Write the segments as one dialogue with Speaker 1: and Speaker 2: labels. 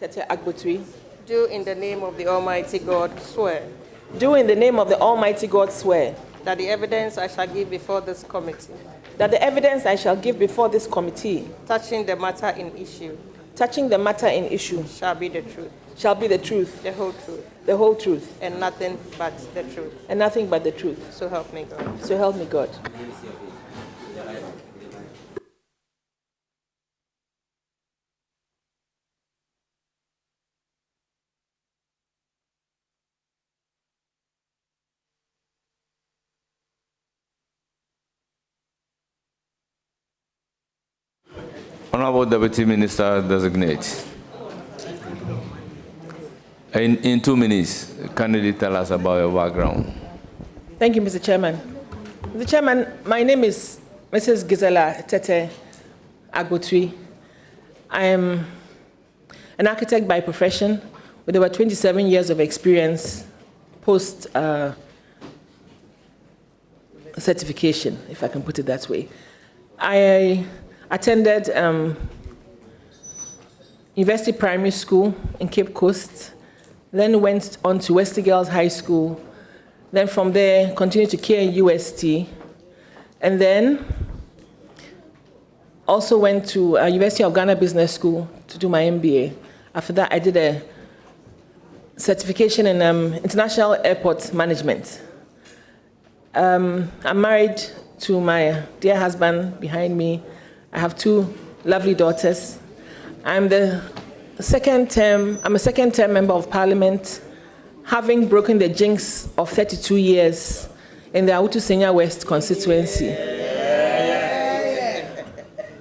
Speaker 1: Tetteh-Agbotui,
Speaker 2: do in the name of the Almighty God swear
Speaker 1: do in the name of the Almighty God swear
Speaker 2: that the evidence I shall give before this committee
Speaker 1: that the evidence I shall give before this committee
Speaker 2: touching the matter in issue
Speaker 1: shall be the truth, the whole truth,
Speaker 2: and nothing but the truth.
Speaker 1: So
Speaker 2: help me God.
Speaker 1: So help me God.
Speaker 3: Honorable Deputy Minister-Designate, in 2 minutes, can you tell us about your background?
Speaker 1: Thank you, Mr. Chairman. Mr. Chairman, my name is Mrs. Gizella Tetteh-Agbotui. I am an architect by profession with over 27 years of experience post certification, if I can put it that way. I attended University Primary School in Cape Coast, then went on to Wesley Girls High School, then from there continued to KUST, and then also went to University of Ghana Business School to do my MBA. After that, I did a certification in International Airport Management. I'm married to my dear husband behind me. I have 2 lovely daughters. I'm a second-term member of Parliament, having broken the jinx of 32 years in the Awutu Senya West constituency,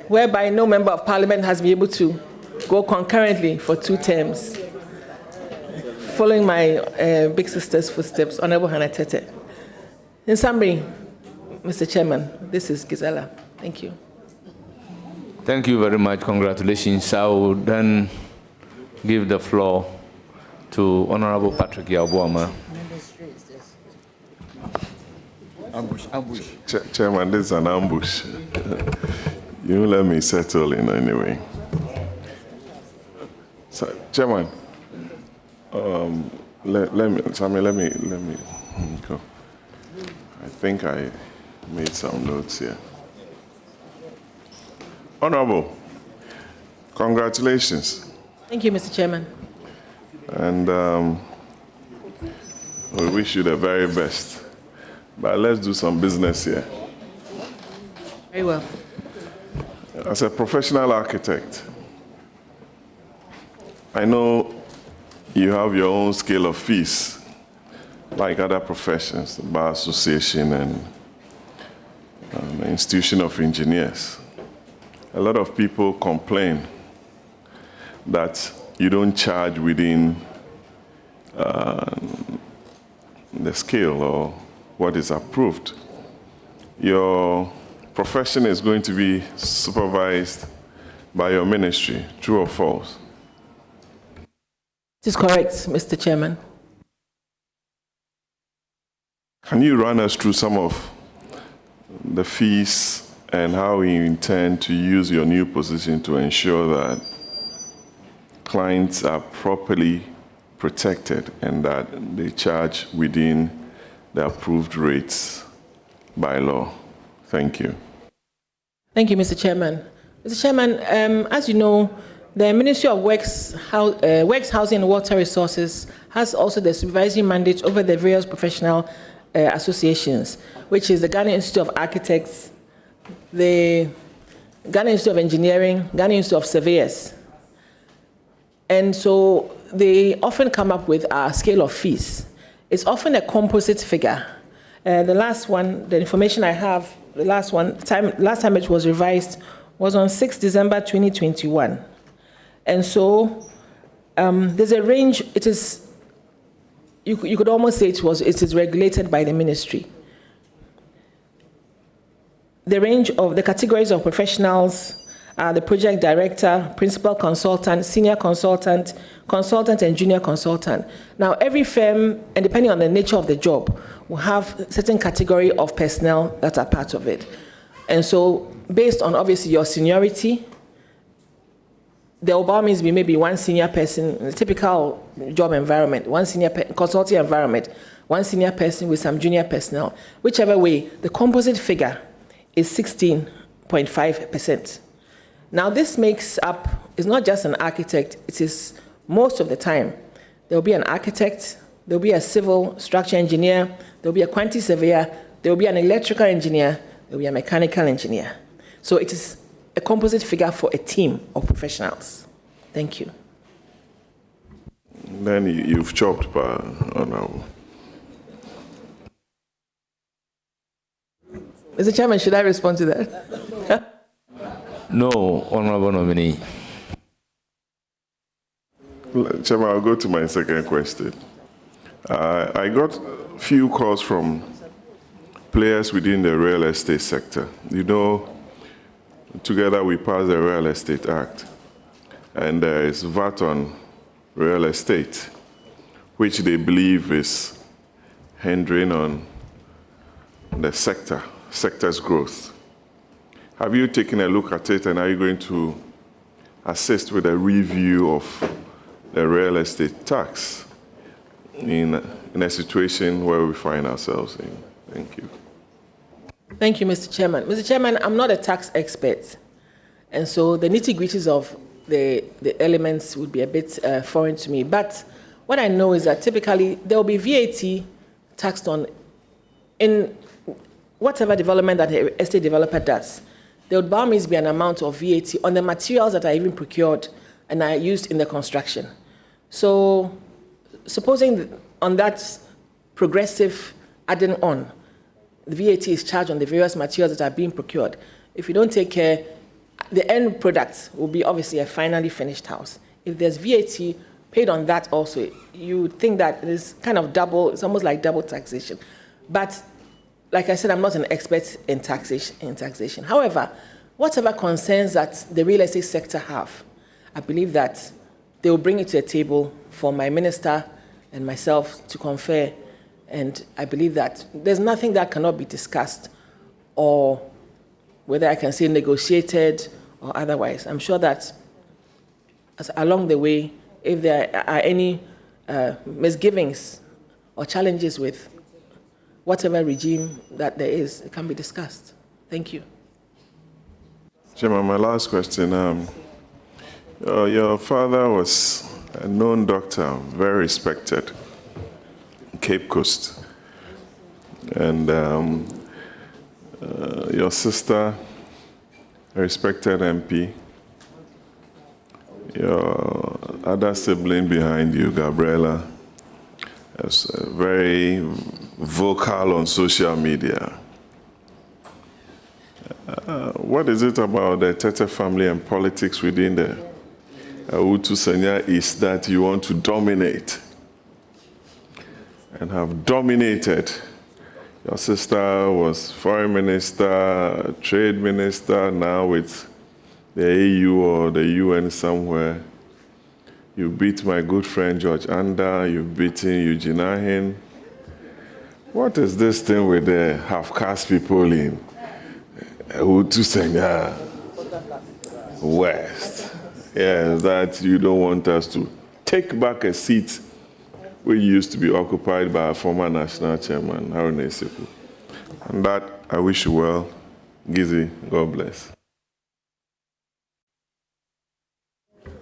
Speaker 1: whereby no member of Parliament has been able to go concurrently for 2 terms, following my big sister's footsteps, Honorable Hannah Tetteh. In summary, Mr. Chairman, this is Gizella. Thank you.
Speaker 3: Thank you very much. Congratulations. I will then give the floor to Honorable Patrick Yabuama.
Speaker 4: Ambush. Chairman, this is an ambush. You let me settle in anyway. So, Chairman, let me go. I think I made some notes here. Honorable, congratulations.
Speaker 1: Thank you, Mr. Chairman.
Speaker 4: And we wish you the very best. But let's do some business here.
Speaker 1: Very well.
Speaker 4: As a professional architect, I know you have your own scale of fees, like other professions, the Bar Association and the Institution of Engineers. A lot of people complain that you don't charge within the scale or what is approved. Your profession is going to be supervised by your ministry, true or false?
Speaker 1: This is correct, Mr. Chairman.
Speaker 4: Can you run us through some of the fees and how you intend to use your new position to ensure that clients are properly protected and that they charge within the approved rates by law? Thank you.
Speaker 1: Thank you, Mr. Chairman. Mr. Chairman, as you know, the Ministry of Works, Housing and Water Resources has also the supervisory mandate over the various professional associations, which is the Ghana Institute of Architects, the Ghana Institute of Engineering, Ghana Institute of Surveyors. And so they often come up with a scale of fees. It's often a composite figure. The last one, the information I have, the last time it was revised was on 6 December 2021. And so there's a range. It is, you could almost say it is regulated by the ministry. The range of the categories of professionals are the project director, principal consultant, senior consultant, consultant, and junior consultant. Now, every firm, and depending on the nature of the job, will have a certain category of personnel that are part of it. And so, based on obviously your seniority, there will always be maybe one senior person in a typical job environment, one senior consulting environment, one senior person with some junior personnel. Whichever way, the composite figure is 16.5%. Now, this makes up, it's not just an architect, it is most of the time. There will be an architect, there will be a civil structure engineer, there will be a quantity surveyor, there will be an electrical engineer, there will be a mechanical engineer. So it is a composite figure for a team of professionals. Thank you.
Speaker 4: Then you've chopped, Honorable.
Speaker 1: Mr. Chairman, should I respond to that?
Speaker 3: No, Honorable Nominee.
Speaker 4: Chairman, I'll go to my second question. I got a few calls from players within the real estate sector. You know, together we passed the Real Estate Act, and there is VAT on real estate, which they believe is hindering on the sector's growth. Have you taken a look at it, and are you going to assist with a review of the real estate tax in a situation where we find ourselves in? Thank you.
Speaker 1: Thank you, Mr. Chairman. Mr. Chairman, I'm not a tax expert, and so the nitty-gritties of the elements would be a bit foreign to me. But what I know is that typically there will be VAT taxed on in whatever development that the estate developer does. There would always be an amount of VAT on the materials that are even procured and are used in the construction. So supposing on that progressive adding on, the VAT is charged on the various materials that are being procured. If you don't take care, the end product will be obviously a finally finished house. If there's VAT paid on that also, you would think that it is kind of double, it's almost like double taxation. But like I said, I'm not an expert in taxation. However, whatever concerns that the real estate sector have, I believe that they will bring it to a table for my minister and myself to confer. And I believe that there's nothing that cannot be discussed, or whether I can say negotiated or otherwise. I'm sure that along the way, if there are any misgivings or challenges with whatever regime that there is, it can be discussed. Thank you.
Speaker 4: Chairman, my last question. Your father was a known doctor, very respected, Cape Coast. And your sister, a respected MP. Your other sibling behind you, Gabriella, is very vocal on social media. What is it about the Tetteh family and politics within the Utu Senya is that you want to dominate and have dominated? Your sister was foreign minister, trade minister, now with the AU or the UN somewhere. You beat my good friend George Anda, you've beaten Eugene Ahin. What is this thing with the half-caste people in Utu Senya West? Yes, that you don't want us to take back a seat which used to be occupied by a former national chairman, Haruna Isiku. And that, I wish you well. Gizzy, God bless.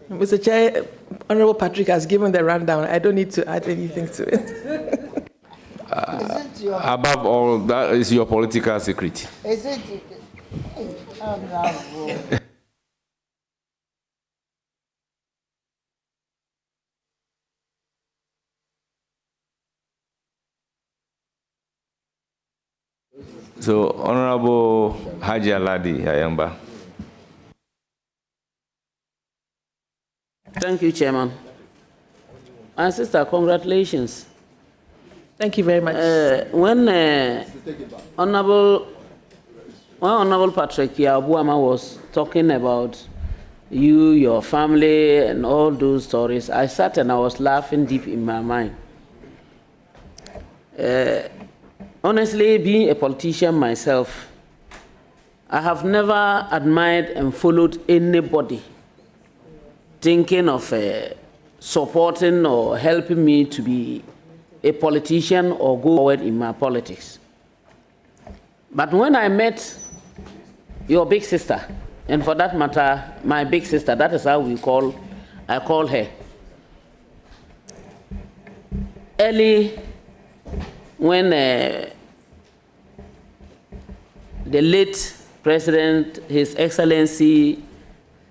Speaker 1: Mr. Chair, Honorable Patrick has given the rundown. I don't need to add anything to it.
Speaker 3: Above all, that is your political secret.
Speaker 5: Is it?
Speaker 3: So, Honorable Haji Aladi Ayamba.
Speaker 6: Thank you, Chairman. My sister, congratulations.
Speaker 1: Thank you very much.
Speaker 6: When Honorable Patrick Yabuama was talking about you, your family, and all those stories, I sat and I was laughing deep in my mind. Honestly, being a politician myself, I have never admired and followed anybody thinking of supporting or helping me to be a politician or go forward in my politics. But when I met your big sister, and for that matter, my big sister, that is how I call her. Early, when the late President, His Excellency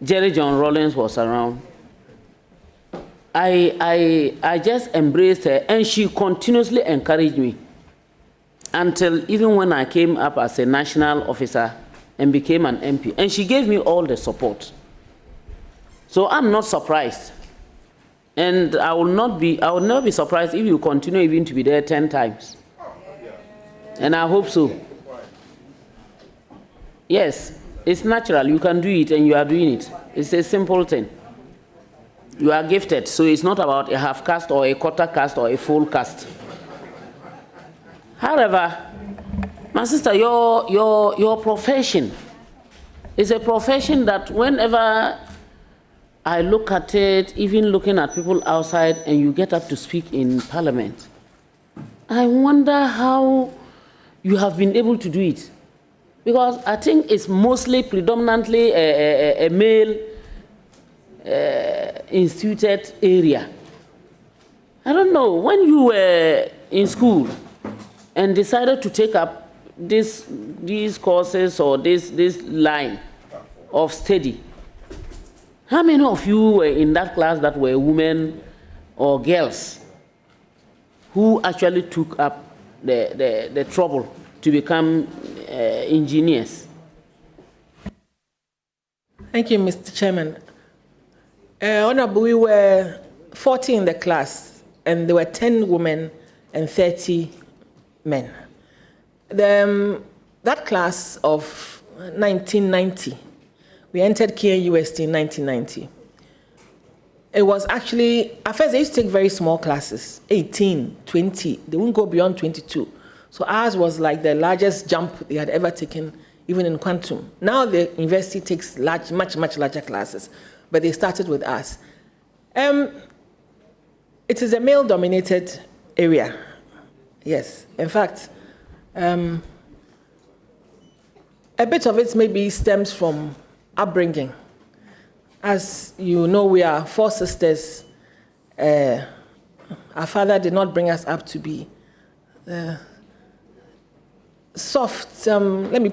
Speaker 6: Jerry John Rawlings was around, I just embraced her, and she continuously encouraged me until even when I came up as a national officer and became an MP, and she gave me all the support. So I'm not surprised, and I will not be surprised if you continue even to be there 10 times, and I hope so. Yes, it's natural. You can do it, and you are doing it. It's a simple thing. You are gifted, so it's not about a half caste or a quarter caste or a full caste. However, my sister, your profession is a profession that whenever I look at it, even looking at people outside, and you get up to speak in Parliament, I wonder how you have been able to do it. Because I think it's mostly predominantly a male instituted area. I don't know, when you were in school and decided to take up these courses or this line of study, how many of you were in that class that were women or girls who actually took up the trouble to become engineers?
Speaker 1: Thank you, Mr. Chairman. Honorable, we were 40 in the class, and there were 10 women and 30 men. That class of 1990, we entered KNUST in 1990. It was actually, at first they used to take very small classes, 18, 20, they wouldn't go beyond 22. So ours was like the largest jump they had ever taken, even in quantum. Now the university takes much larger classes, but they started with us. It is a male-dominated area, yes. In fact, a bit of it maybe stems from upbringing. As you know, we are 4 sisters. Our father did not bring us up to be soft. Let me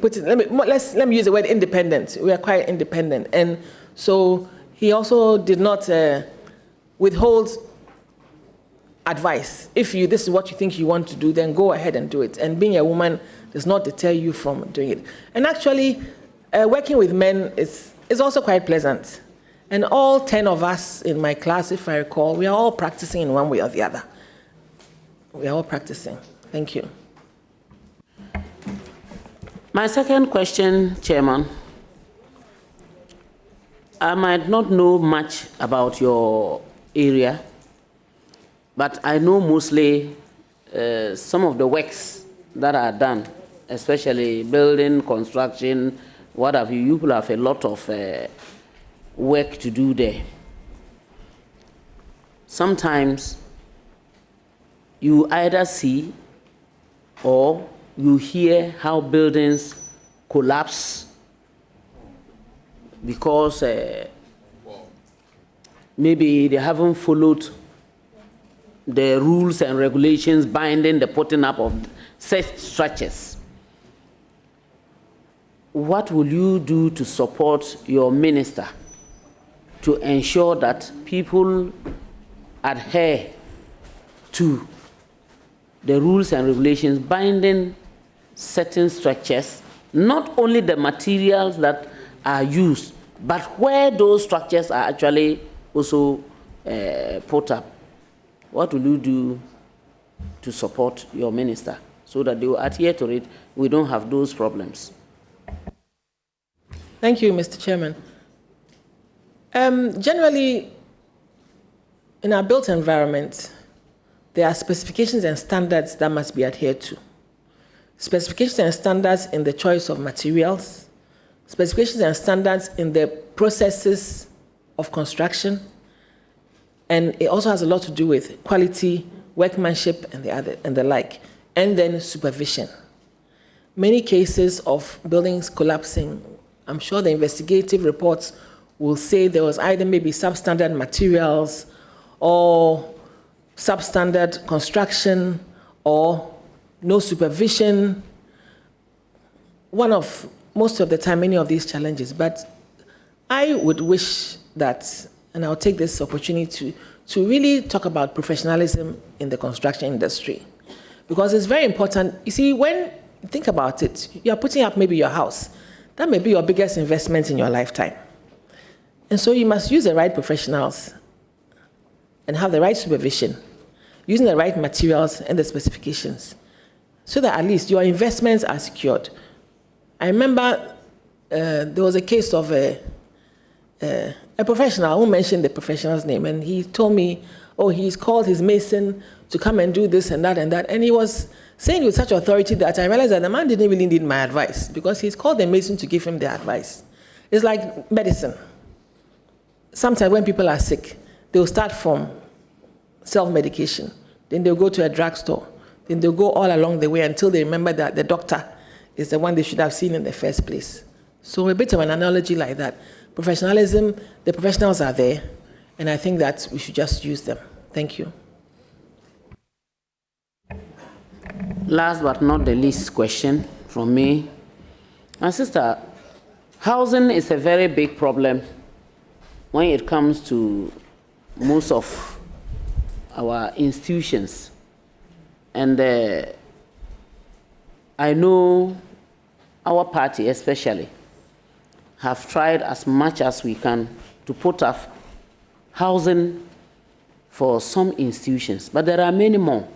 Speaker 1: use the word independent. We are quite independent, and so he also did not withhold advice. If this is what you think you want to do, then go ahead and do it. And being a woman does not deter you from doing it. And actually, working with men is also quite pleasant. And all 10 of us in my class, if I recall, we are all practicing in one way or the other. We are all practicing. Thank you.
Speaker 6: My second question, Chairman. I might not know much about your area, but I know mostly some of the works that are done, especially building, construction, what have you. You people have a lot of work to do there. Sometimes you either see or you hear how buildings collapse because maybe they haven't followed the rules and regulations binding the putting up of such structures. What will you do to support your minister to ensure that people adhere to the rules and regulations binding certain structures, not only the materials that are used, but where those structures are actually also put up? What will you do to support your minister so that they will adhere to it? We don't have those problems.
Speaker 1: Thank you, Mr. Chairman. Generally, in our built environment, there are specifications and standards that must be adhered to. Specifications and standards in the choice of materials, specifications and standards in the processes of construction, and it also has a lot to do with quality, workmanship, and the like, and then supervision. Many cases of buildings collapsing, I'm sure the investigative reports will say there was either maybe substandard materials or substandard construction or no supervision. Most of the time, many of these challenges, but I would wish that, and I'll take this opportunity to really talk about professionalism in the construction industry, because it's very important. You see, when you think about it, you're putting up maybe your house. That may be your biggest investment in your lifetime. And so you must use the right professionals and have the right supervision, using the right materials and the specifications, so that at least your investments are secured. I remember there was a case of a professional. I won't mention the professional's name, and he told me, oh, he's called his mason to come and do this and that and that. And he was saying with such authority that I realized that the man didn't really need my advice, because he's called the mason to give him the advice. It's like medicine. Sometimes when people are sick, they'll start from self-medication. Then they'll go to a drugstore. Then they'll go all along the way until they remember that the doctor is the one they should have seen in the first place. So a bit of an analogy like that. Professionalism, the professionals are there, and I think that we should just use them. Thank you.
Speaker 6: Last but not the least question from me. My sister, housing is a very big problem when it comes to most of our institutions. And I know our party especially have tried as much as we can to put up housing for some institutions, but there are many more.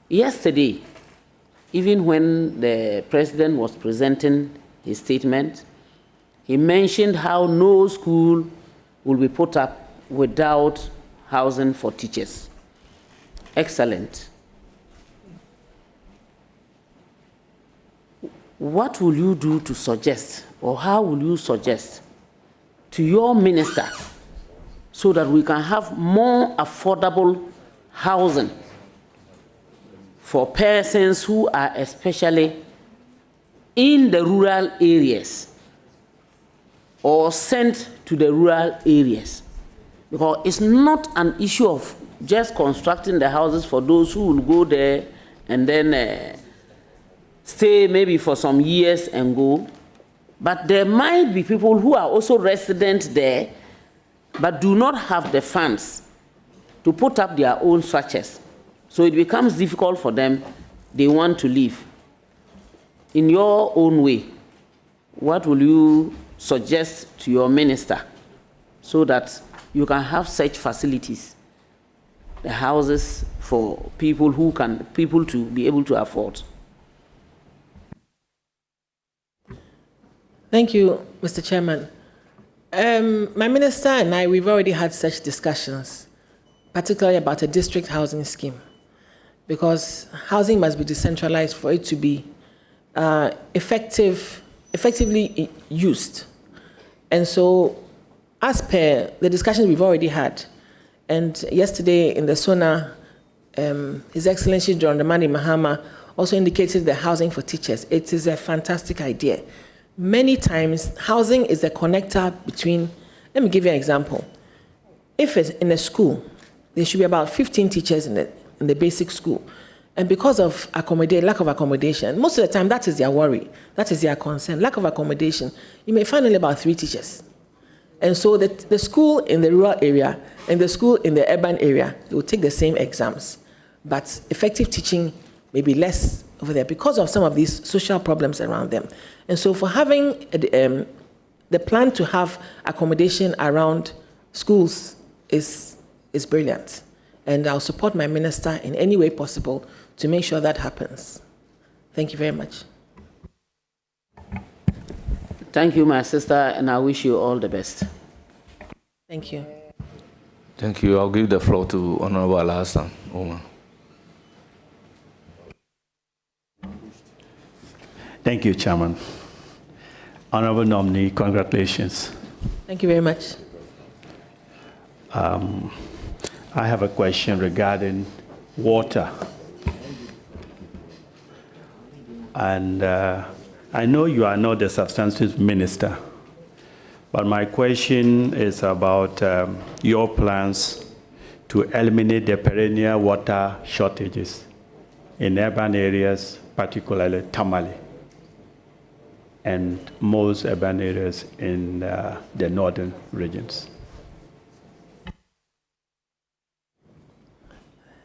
Speaker 6: Yesterday, even when the president was presenting his statement, he mentioned how no school will be put up without housing for teachers. Excellent. What will you do to suggest, or how will you suggest to your minister so that we can have more affordable housing for persons who are especially in the rural areas or sent to the rural areas? Because it's not an issue of just constructing the houses for those who will go there and then stay maybe for some years and go. But there might be people who are also resident there but do not have the funds to put up their own structures. So it becomes difficult for them. They want to leave. In your own way, what will you suggest to your minister so that you can have such facilities, the houses for people to be able to afford?
Speaker 1: Thank you, Mr. Chairman. My minister and I, we've already had such discussions, particularly about a district housing scheme, because housing must be decentralized for it to be effectively used. And so, as per the discussions we've already had, and yesterday in the SONA, His Excellency John Dramani Mahama also indicated the housing for teachers. It is a fantastic idea. Many times, housing is a connector between, let me give you an example. If it's in a school, there should be about 15 teachers in the basic school. And because of lack of accommodation, most of the time that is their worry, that is their concern, lack of accommodation, you may find only about 3 teachers. And so the school in the rural area and the school in the urban area, they will take the same exams. But effective teaching may be less over there because of some of these social problems around them. And so for having the plan to have accommodation around schools is brilliant. And I'll support my minister in any way possible to make sure that happens. Thank you very much.
Speaker 6: Thank you, my sister, and I wish you all the best.
Speaker 1: Thank you.
Speaker 3: Thank you. I'll give the floor to Honorable Hassan Omar.
Speaker 5: Thank you, Chairman. Honorable nominee, congratulations.
Speaker 1: Thank you very much.
Speaker 5: I have a question regarding water. And I know you are not the substantive minister, but my question is about your plans to eliminate the perennial water shortages in urban areas, particularly Tamale, and most urban areas in the northern regions.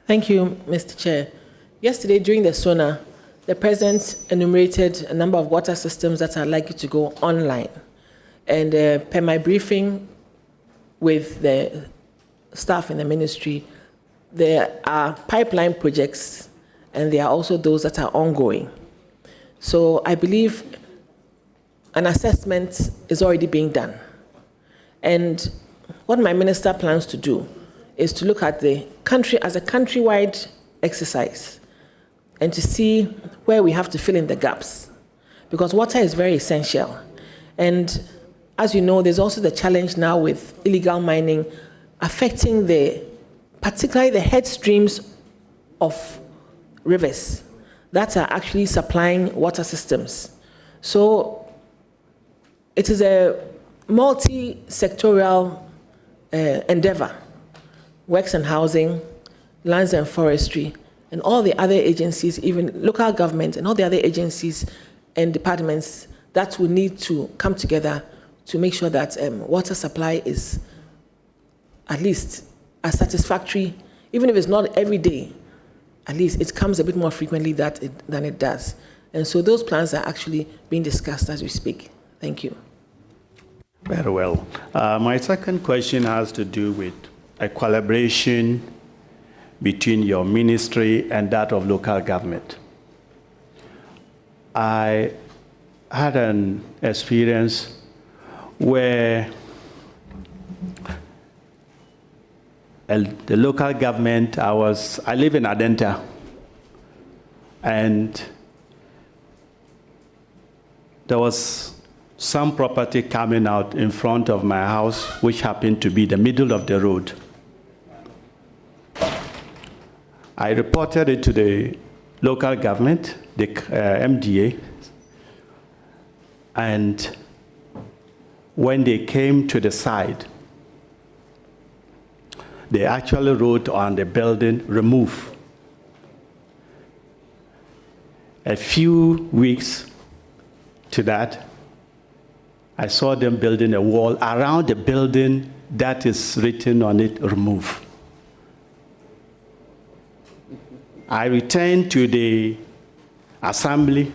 Speaker 1: Thank you, Mr. Chair. Yesterday, during the SONA, the President enumerated a number of water systems that are likely to go online. And per my briefing with the staff in the ministry, there are pipeline projects, and there are also those that are ongoing. So I believe an assessment is already being done. And what my minister plans to do is to look at the country as a countrywide exercise and to see where we have to fill in the gaps, because water is very essential. And as you know, there's also the challenge now with illegal mining affecting particularly the head streams of rivers that are actually supplying water systems. So it is a multi-sectorial endeavor: works and housing, lands and forestry, and all the other agencies, even local government and all the other agencies and departments that will need to come together to make sure that water supply is at least as satisfactory, even if it's not every day, at least it comes a bit more frequently than it does. And so those plans are actually being discussed as we speak. Thank you.
Speaker 5: Very well. My second question has to do with a collaboration between your ministry and that of local government. I had an experience where the local government, I live in Adenta, and there was some property coming out in front of my house, which happened to be the middle of the road. I reported it to the local government, the MDA, and when they came to the side, they actually wrote on the building, "remove." A few weeks to that, I saw them building a wall around the building that is written on it, "remove." I returned to the assembly,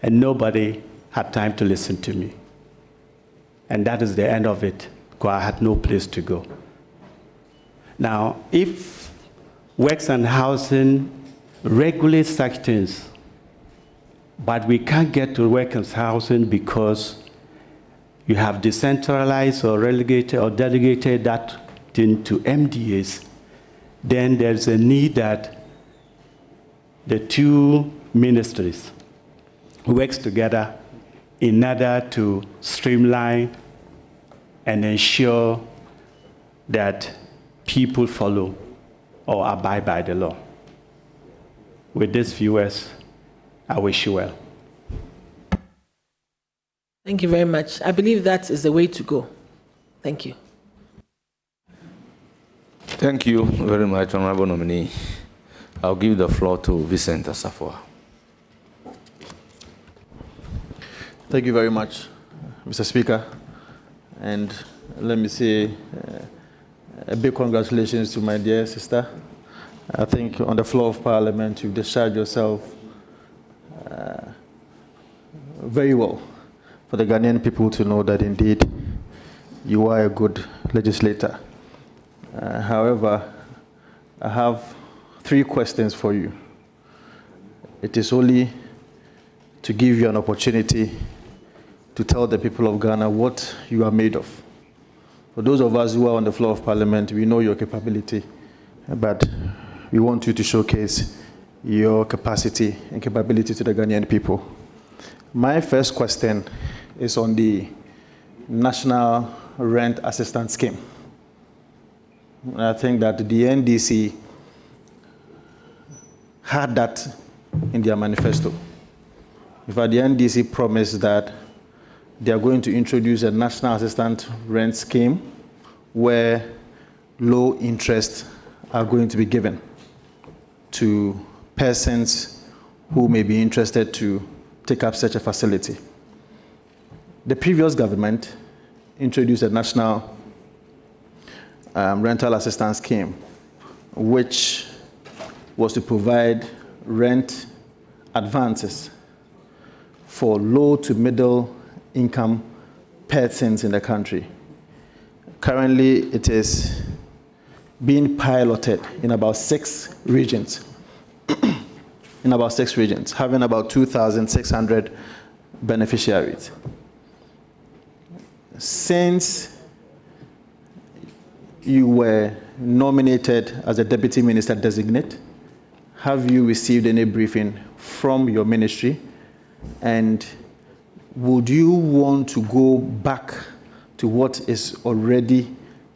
Speaker 5: and nobody had time to listen to me. And that is the end of it, because I had no place to go. Now, if works and housing regulates such things, but we can't get to work and housing because you have decentralized or relegated or delegated that thing to MDAs, then there's a need that the two ministries work together in order to streamline and ensure that people follow or abide by the law. With these viewers, I wish you well.
Speaker 1: Thank you very much. I believe that is the way to go. Thank you.
Speaker 3: Thank you very much, Honorable Nominee. I'll give the floor to Vincent Asafua.
Speaker 7: Thank you very much, Mr. Speaker. And let me say a big congratulations to my dear sister. I think on the floor of Parliament, you've discharged yourself very well for the Ghanaian people to know that indeed you are a good legislator. However, I have 3 questions for you. It is only to give you an opportunity to tell the people of Ghana what you are made of. For those of us who are on the floor of Parliament, we know your capability, but we want you to showcase your capacity and capability to the Ghanaian people. My first question is on the National Rent Assistance Scheme. I think that the NDC had that in their manifesto. In fact, the NDC promised that they are going to introduce a national assistant rent scheme where low interest are going to be given to persons who may be interested to take up such a facility. The previous government introduced a national rental assistance scheme, which was to provide rent advances for low to middle income persons in the country. Currently, it is being piloted in about 6 regions. In about 6 regions, having about 2,600 beneficiaries. Since you were nominated as a Deputy Minister-Designate, have you received any briefing from your ministry? And would you want to go back to what is already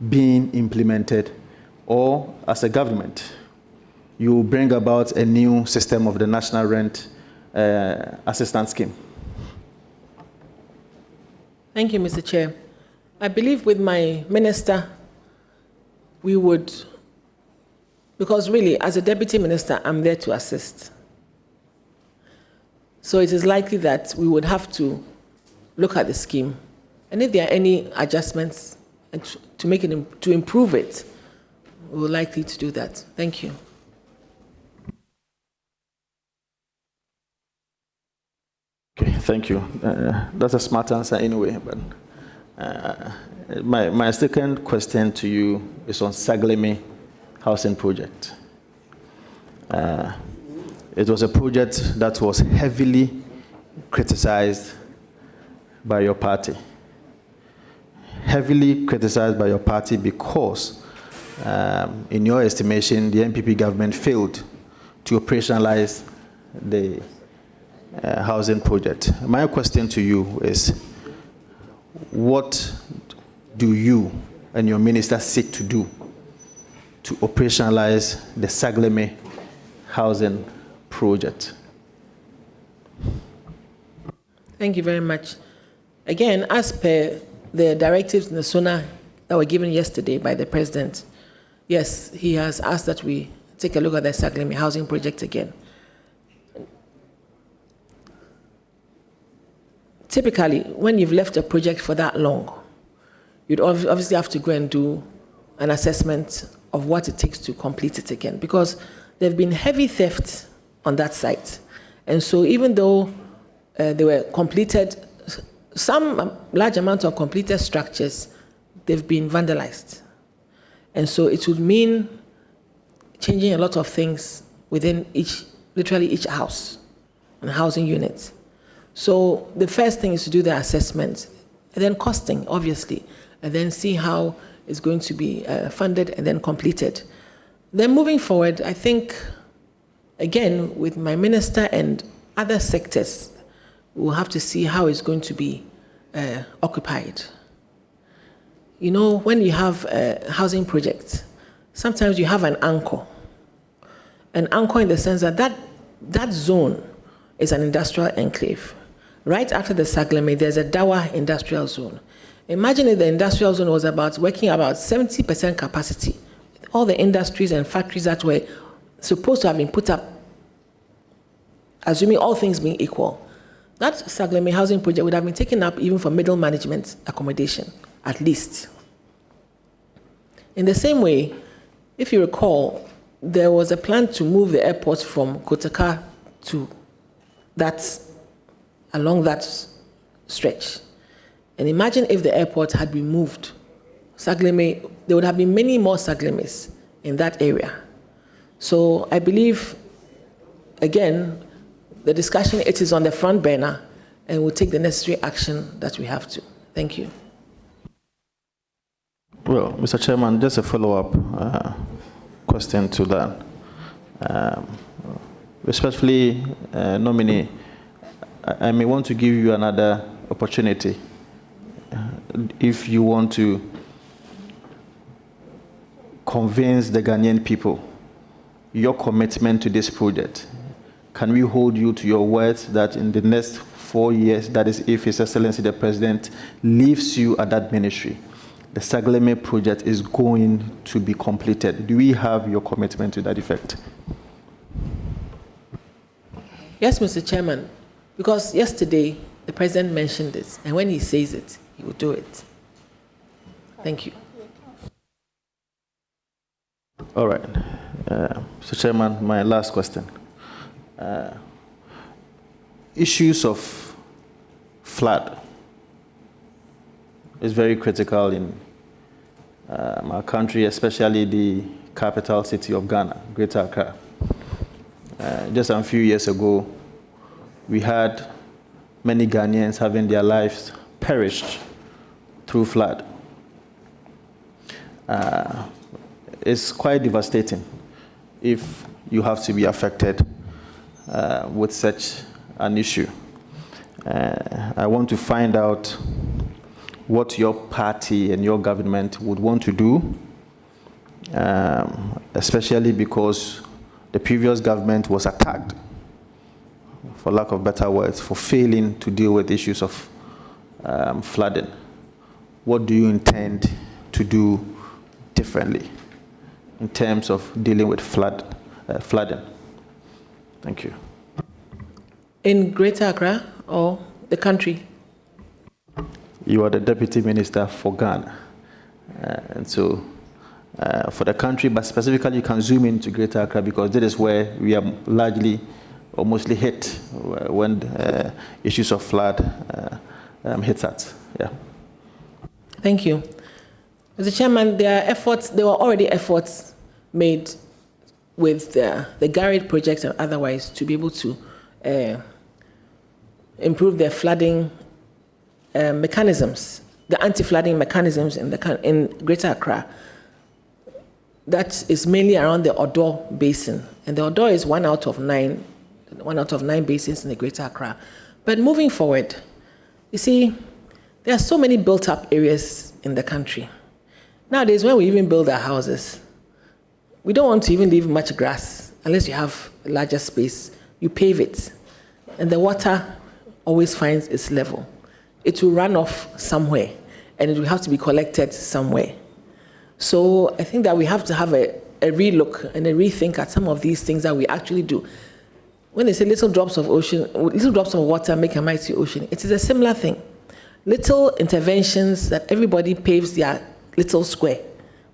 Speaker 7: being implemented, or as a government, you bring about a new system of the national rent assistance scheme?
Speaker 1: Thank you, Mr. Chair. I believe with my minister, we would, because really, as a deputy minister, I'm there to assist. So it is likely that we would have to look at the scheme. And if there are any adjustments and to make it, to improve it, we're likely to do that. Thank you.
Speaker 7: Okay, thank you. That's a smart answer anyway, but my second question to you is on Saglemi housing project. It was a project that was heavily criticized by your party. Heavily criticized by your party because, in your estimation, the NPP government failed to operationalize the housing project. My question to you is, what do you and your minister seek to do to operationalize the Saglemi housing project?
Speaker 1: Thank you very much. Again, as per the directives in the SONA that were given yesterday by the president, yes, he has asked that we take a look at the Saglemi housing project again. Typically, when you've left a project for that long, you'd obviously have to go and do an assessment of what it takes to complete it again, because there have been heavy theft on that site. And so even though they were completed, some large amount of completed structures, they've been vandalized. And so it would mean changing a lot of things within literally each house and housing unit. So the first thing is to do the assessment, and then costing, obviously, and then see how it's going to be funded and then completed. Then moving forward, I think, again, with my minister and other sectors, we'll have to see how it's going to be occupied. You know, when you have a housing project, sometimes you have an anchor. An anchor in the sense that that zone is an industrial enclave. Right after the Saglemi, there's a Dawa industrial zone. Imagine if the industrial zone was working about 70% capacity. All the industries and factories that were supposed to have been put up, assuming all things being equal, that Saglemi housing project would have been taken up even for middle management accommodation, at least. In the same way, if you recall, there was a plan to move the airport from Kotaka to along that stretch. And imagine if the airport had been moved. Saglemi, there would have been many more Saglemis in that area. So I believe, again, the discussion, it is on the front burner, and we'll take the necessary action that we have to. Thank you.
Speaker 7: Well, Mr. Chairman, just a follow-up question to that. Respectfully, nominee, I may want to give you another opportunity if you want to convince the Ghanaian people your commitment to this project? Can we hold you to your words that in the next 4 years, that is if His Excellency the President leaves you at that ministry, the Saglemi project is going to be completed? Do we have your commitment to that effect?
Speaker 1: Yes, Mr. Chairman, because yesterday the President mentioned this, and when he says it, he will do it. Thank you.
Speaker 7: All right. Mr. Chairman, my last question. Issues of flood is very critical in our country, especially the capital city of Ghana, Greater Accra. Just a few years ago, we had many Ghanaians having their lives perished through flood. It's quite devastating if you have to be affected with such an issue. I want to find out what your party and your government would want to do, especially because the previous government was attacked, for lack of better words, for failing to deal with issues of flooding. What do you intend to do differently in terms of dealing with flooding? Thank you.
Speaker 1: In Greater Accra or the country?
Speaker 7: You are the Deputy Minister for Ghana. And so for the country, but specifically you can zoom into Greater Accra because this is where we are largely or mostly hit when issues of flood hits us. Yeah.
Speaker 1: Thank you. Mr. Chairman, there were already efforts made with the Garrett project and otherwise to be able to improve their flooding mechanisms, the anti-flooding mechanisms in Greater Accra. That is mainly around the Odo Basin, and the Odo is one out of nine basins in the Greater Accra. But moving forward, you see, there are so many built-up areas in the country. Nowadays, when we even build our houses, we don't want to even leave much grass unless you have a larger space. You pave it, and the water always finds its level. It will run off somewhere, and it will have to be collected somewhere. So I think that we have to have a relook and a rethink at some of these things that we actually do. When they say little drops of water make a mighty ocean, it is a similar thing. Little interventions that everybody paves their little square,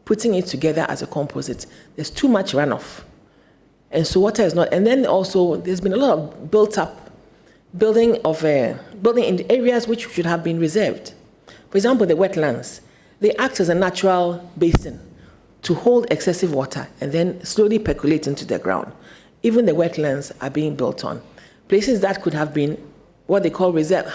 Speaker 1: putting it together as a composite. There's too much runoff. And so water is not, and then also there's been a lot of building in the areas which should have been reserved. For example, the wetlands, they act as a natural basin to hold excessive water and then slowly percolate into the ground. Even the wetlands are being built on. Places that could have been what they call reserve,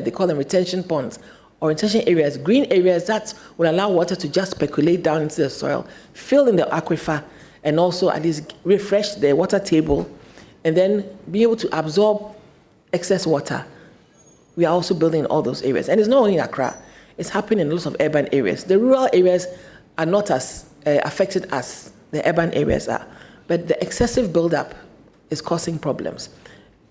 Speaker 1: they call them retention ponds or retention areas, green areas that will allow water to just percolate down into the soil, fill in the aquifer, and also at least refresh the water table, and then be able to absorb excess water. We are also building all those areas. And it's not only in Accra, it's happening in lots of urban areas. The rural areas are not as affected as the urban areas are, but the excessive buildup is causing problems.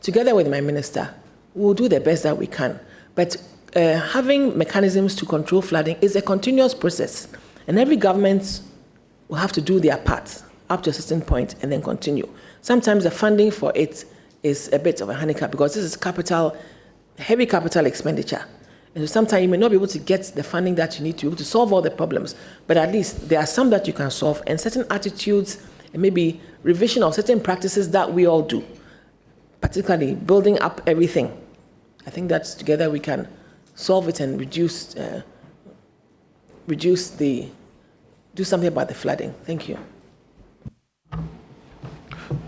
Speaker 1: Together with my minister, we'll do the best that we can, but having mechanisms to control flooding is a continuous process, and every government will have to do their part up to a certain point and then continue. Sometimes the funding for it is a bit of a handicap because this is heavy capital expenditure. And so sometimes you may not be able to get the funding that you need to be able to solve all the problems, but at least there are some that you can solve, and certain attitudes and maybe revision of certain practices that we all do, particularly building up everything. I think that together we can solve it and do something about the flooding. Thank you.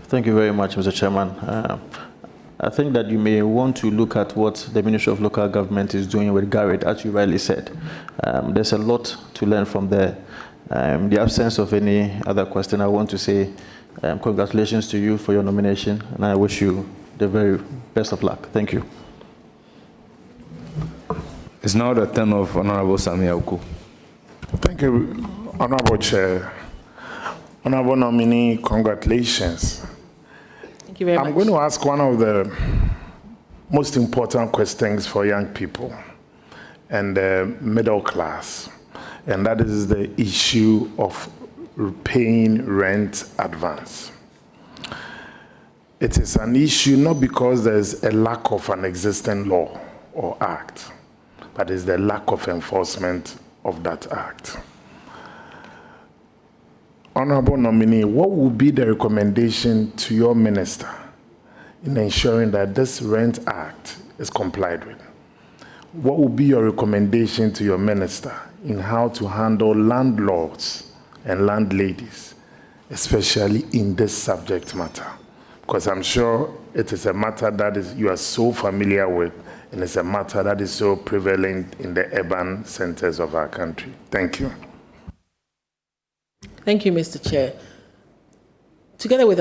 Speaker 7: Thank you very much, Mr. Chairman. I think that you may want to look at what the Ministry of Local Government is doing with Garrett, as you rightly said. There's a lot to learn from there. In the absence of any other question, I want to say congratulations to you for your nomination, and I wish you the very best of luck. Thank you.
Speaker 3: It's now the turn of Honorable Sammy Auku.
Speaker 8: Thank you. Honorable Chair, Honorable nominee, congratulations.
Speaker 1: Thank you very much.
Speaker 8: I'm going to ask one of the most important questions for young people and the middle class, and that is the issue of paying rent advance. It is an issue not because there's a lack of an existing law or act, but it's the lack of enforcement of that act. Honorable nominee, what would be the recommendation to your minister in ensuring that this Rent Act is complied with? What would be your recommendation to your minister in how to handle landlords and landladies, especially in this subject matter? Because I'm sure it is a matter that you are so familiar with, and it's a matter that is so prevalent in the urban centers of our country. Thank you.
Speaker 1: Thank you, Mr. Chair. Together with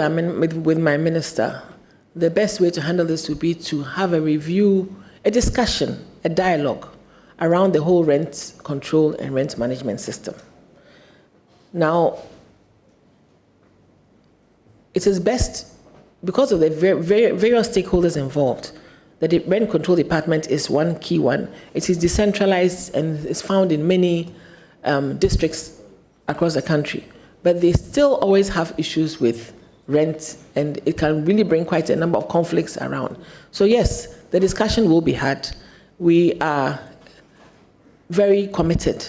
Speaker 1: my minister, the best way to handle this would be to have a review, a discussion, a dialogue around the whole rent control and rent management system. Now, it is best, because of the various stakeholders involved, that the rent control department is one key one. It is decentralized and is found in many districts across the country. But they still always have issues with rent, and it can really bring quite a number of conflicts around. So yes, the discussion will be had. We are very committed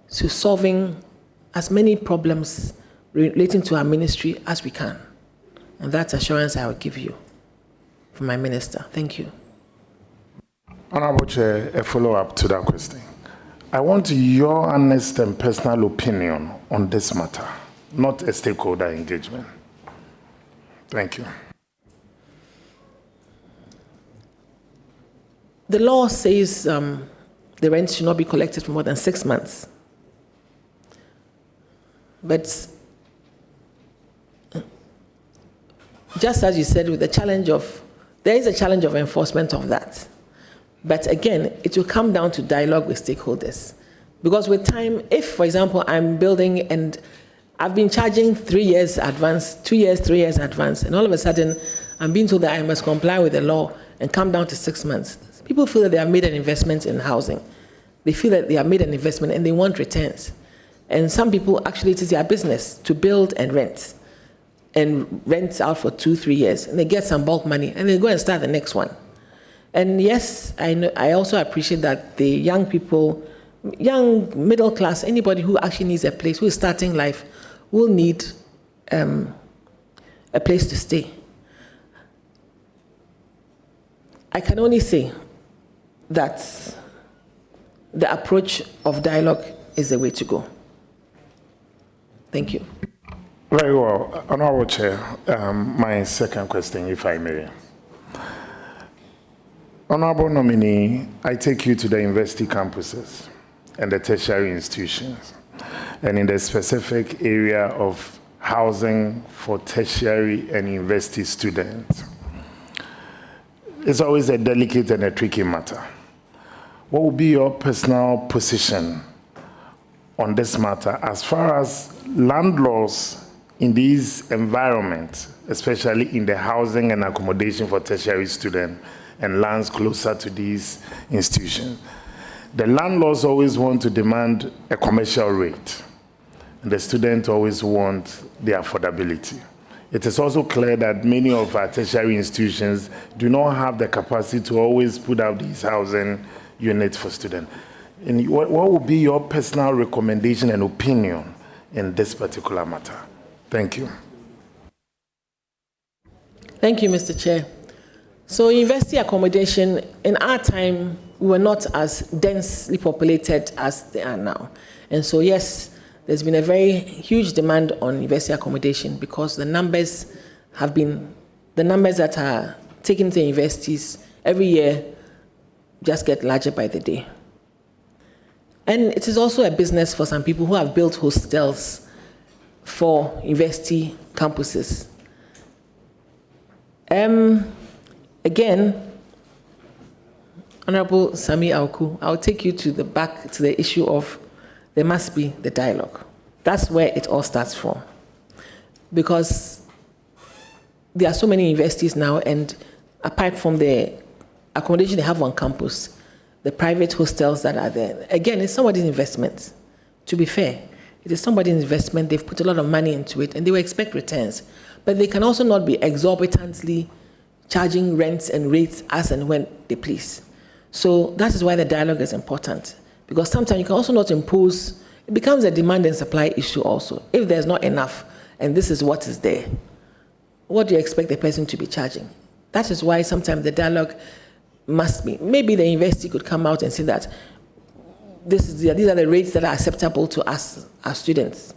Speaker 1: to solving as many problems relating to our ministry as we can. And that assurance I will give you from my minister. Thank you.
Speaker 8: Honorable Chair, a follow-up to that question. I want your honest and personal opinion on this matter, not a stakeholder engagement. Thank you.
Speaker 1: The law says the rent should not be collected for more than 6 months. But just as you said, with the challenge of, there is a challenge of enforcement of that. But again, it will come down to dialogue with stakeholders. Because with time, if, for example, I'm building and I've been charging 3 years advance, 2 years, 3 years advance, and all of a sudden I'm being told that I must comply with the law and come down to 6 months. People feel that they have made an investment in housing. They feel that they have made an investment and they want returns. And some people, actually, it is their business to build and rent out for 2-3 years. And they get some bulk money and they go and start the next one. And yes, I also appreciate that the young people, young middle class, anybody who actually needs a place, who is starting life, will need a place to stay. I can only say that the approach of dialogue is the way to go. Thank you.
Speaker 8: Very well. Honorable Chair, my second question, if I may. Honorable nominee, I take you to the university campuses and the tertiary institutions, and in the specific area of housing for tertiary and university students. It's always a delicate and a tricky matter. What would be your personal position on this matter as far as landlords in these environments, especially in the housing and accommodation for tertiary students and lands closer to these institutions? The landlords always want to demand a commercial rate, and the students always want the affordability. It is also clear that many of our tertiary institutions do not have the capacity to always put out these housing units for students. And what would be your personal recommendation and opinion in this particular matter? Thank you.
Speaker 1: Thank you, Mr. Chair. So university accommodation, in our time, we were not as densely populated as they are now. And so, yes, there's been a very huge demand on university accommodation because the numbers that are taken to universities every year just get larger by the day. And it is also a business for some people who have built hostels for university campuses. Again, Honorable Sami Auku, I'll take you to the issue of there must be the dialogue. That's where it all starts from. Because there are so many universities now, and apart from the accommodation they have on campus, the private hostels that are there, again, it's somebody's investment. To be fair, it is somebody's investment. They've put a lot of money into it, and they will expect returns. But they can also not be exorbitantly charging rents and rates as and when they please. So that is why the dialogue is important. Because sometimes you can also not impose, it becomes a demand and supply issue also. If there's not enough, and this is what is there, what do you expect the person to be charging? That is why sometimes the dialogue must be. Maybe the university could come out and say that these are the rates that are acceptable to us, our students.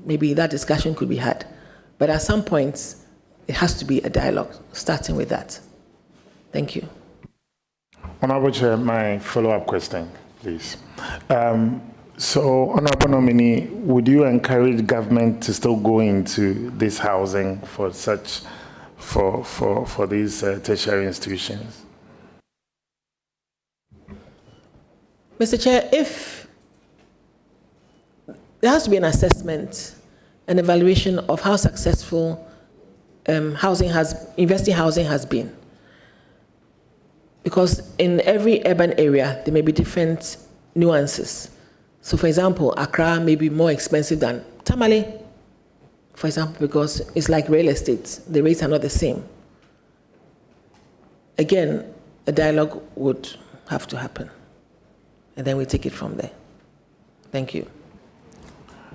Speaker 1: Maybe that discussion could be had. But at some point, it has to be a dialogue, starting with that. Thank you.
Speaker 8: Honorable Chair, my follow-up question, please. So, Honorable Nominee, would you encourage government to still go into this housing for these tertiary institutions?
Speaker 1: Mr. Chair, if there has to be an assessment, an evaluation of how successful university housing has been. Because in every urban area, there may be different nuances. So for example, Accra may be more expensive than Tamale, for example, because it's like real estate. The rates are not the same. Again, a dialogue would have to happen. And then we take it from there. Thank you.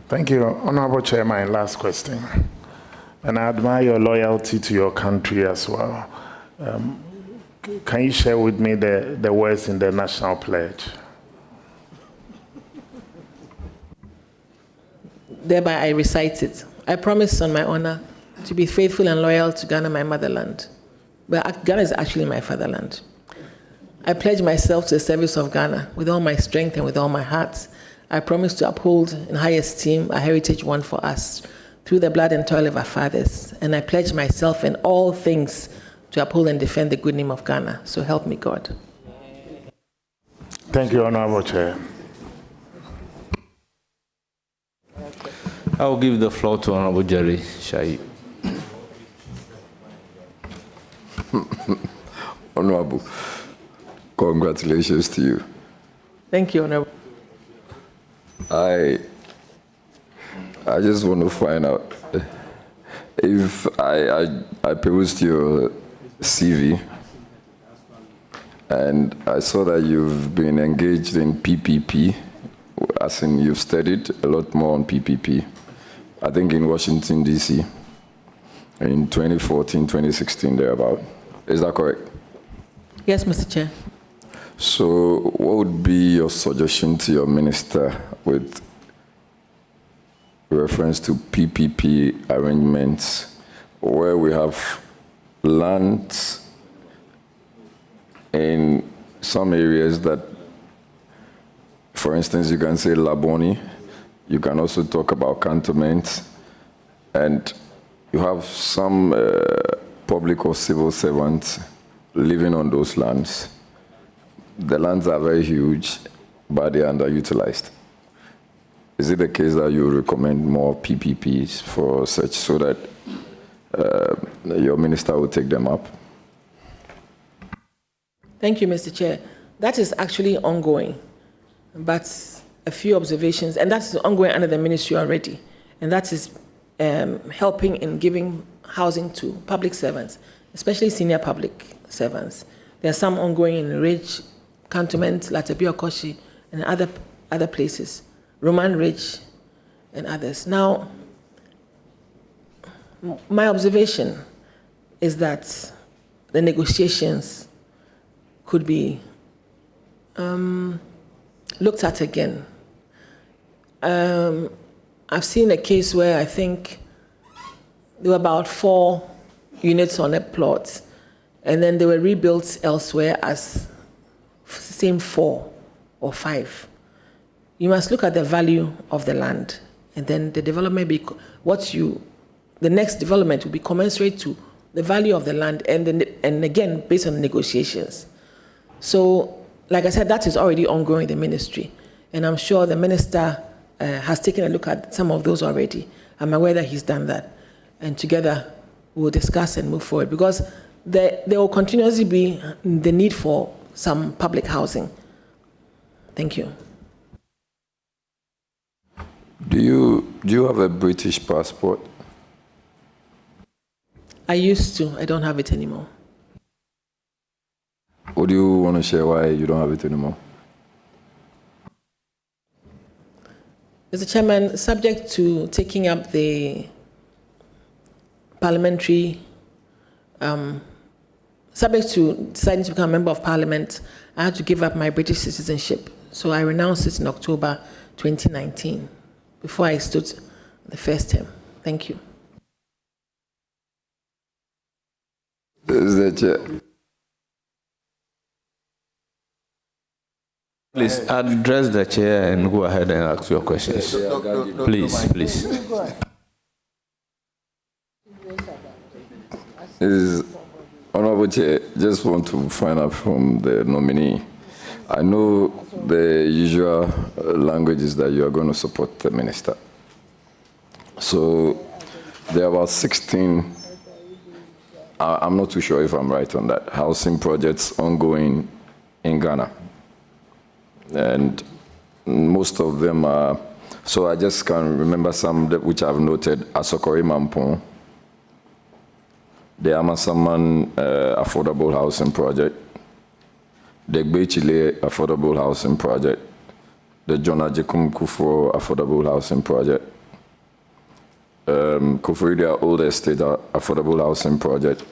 Speaker 8: Thank you. Honorable Chair, my last question. And I admire your loyalty to your country as well. Can you share with me the words in the National Pledge?
Speaker 1: Thereby I recite it. I promise on my honor to be faithful and loyal to Ghana, my motherland. But Ghana is actually my fatherland. I pledge myself to the service of Ghana with all my strength and with all my heart. I promise to uphold in high esteem a heritage won for us through the blood and toil of our fathers. And I pledge myself in all things to uphold and defend the good name of Ghana. So help me God.
Speaker 8: Thank you, Honorable Chair.
Speaker 3: I will give the floor to Honorable Jerry Shai.
Speaker 9: Honorable, congratulations to you.
Speaker 1: Thank you, Honorable.
Speaker 9: I just want to find out if I perused your CV and I saw that you've been engaged in PPP, as in you've studied a lot more on PPP, I think in Washington, D.C., in 2014, 2016, thereabout. Is that correct?
Speaker 1: Yes, Mr. Chair.
Speaker 9: So what would be your suggestion to your minister with reference to PPP arrangements where we have lands in some areas that, for instance, you can say Laboni, you can also talk about cantonments, and you have some public or civil servants living on those lands. The lands are very huge, but they are underutilized. Is it the case that you recommend more PPPs for such so that your minister will take them up?
Speaker 1: Thank you, Mr. Chair. That is actually ongoing, but a few observations, and that is ongoing under the ministry already, and that is helping in giving housing to public servants, especially senior public servants. There are some ongoing in Ridge, Cantonment, Latebia Okoshi, and other places, Roman Ridge, and others. Now, my observation is that the negotiations could be looked at again. I've seen a case where I think there were about 4 units on a plot, and then they were rebuilt elsewhere as same 4 or 5. You must look at the value of the land, and then the development the next development will be commensurate to the value of the land, and again based on negotiations. So, like I said, that is already ongoing in the ministry, and I'm sure the minister has taken a look at some of those already. I'm aware that he's done that. And together, we'll discuss and move forward, because there will continuously be the need for some public housing. Thank you.
Speaker 9: Do you have a British passport?
Speaker 1: I used to. I don't have it anymore.
Speaker 9: Or do you want to share why you don't have it anymore?
Speaker 1: Mr. Chairman, subject to taking up the parliamentary, subject to deciding to become a member of parliament, I had to give up my British citizenship. So I renounced it in October 2019, before I stood the first term. Thank you.
Speaker 3: Please address the chair and go ahead and ask your questions. Please, please.
Speaker 9: Honorable Chair, just want to find out from the nominee. I know the usual language is that you are going to support the minister. So there are about 16, I'm not too sure if I'm right on that, housing projects ongoing in Ghana. And most of them are, so I just can remember some which I've noted: Asokori Mampong, the Amasaman Affordable Housing Project, the Gbechile Affordable Housing Project, the Jonah Jekum Kufo Affordable Housing Project, Kufuridia Old Estate Affordable Housing Project,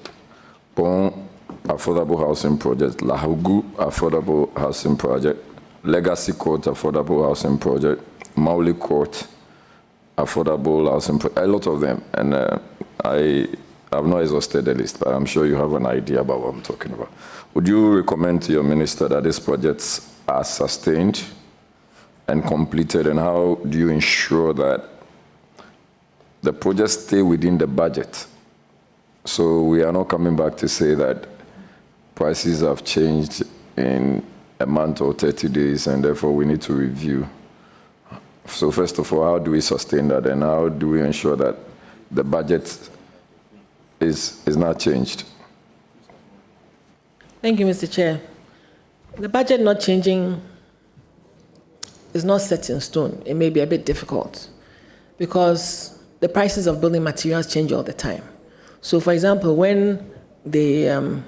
Speaker 9: Pong Affordable Housing Project, Lahugu Affordable Housing Project, Legacy Court Affordable Housing Project, Mauli Court Affordable Housing Project, a lot of them. And I have not exhausted the list, but I'm sure you have an idea about what I'm talking about. Would you recommend to your minister that these projects are sustained and completed, and how do you ensure that the projects stay within the budget? So we are not coming back to say that prices have changed in a month or 30 days, and therefore we need to review. So first of all, how do we sustain that, and how do we ensure that the budget is not changed?
Speaker 1: Thank you, Mr. Chair. The budget not changing is not set in stone. It may be a bit difficult because the prices of building materials change all the time. So, for example, when the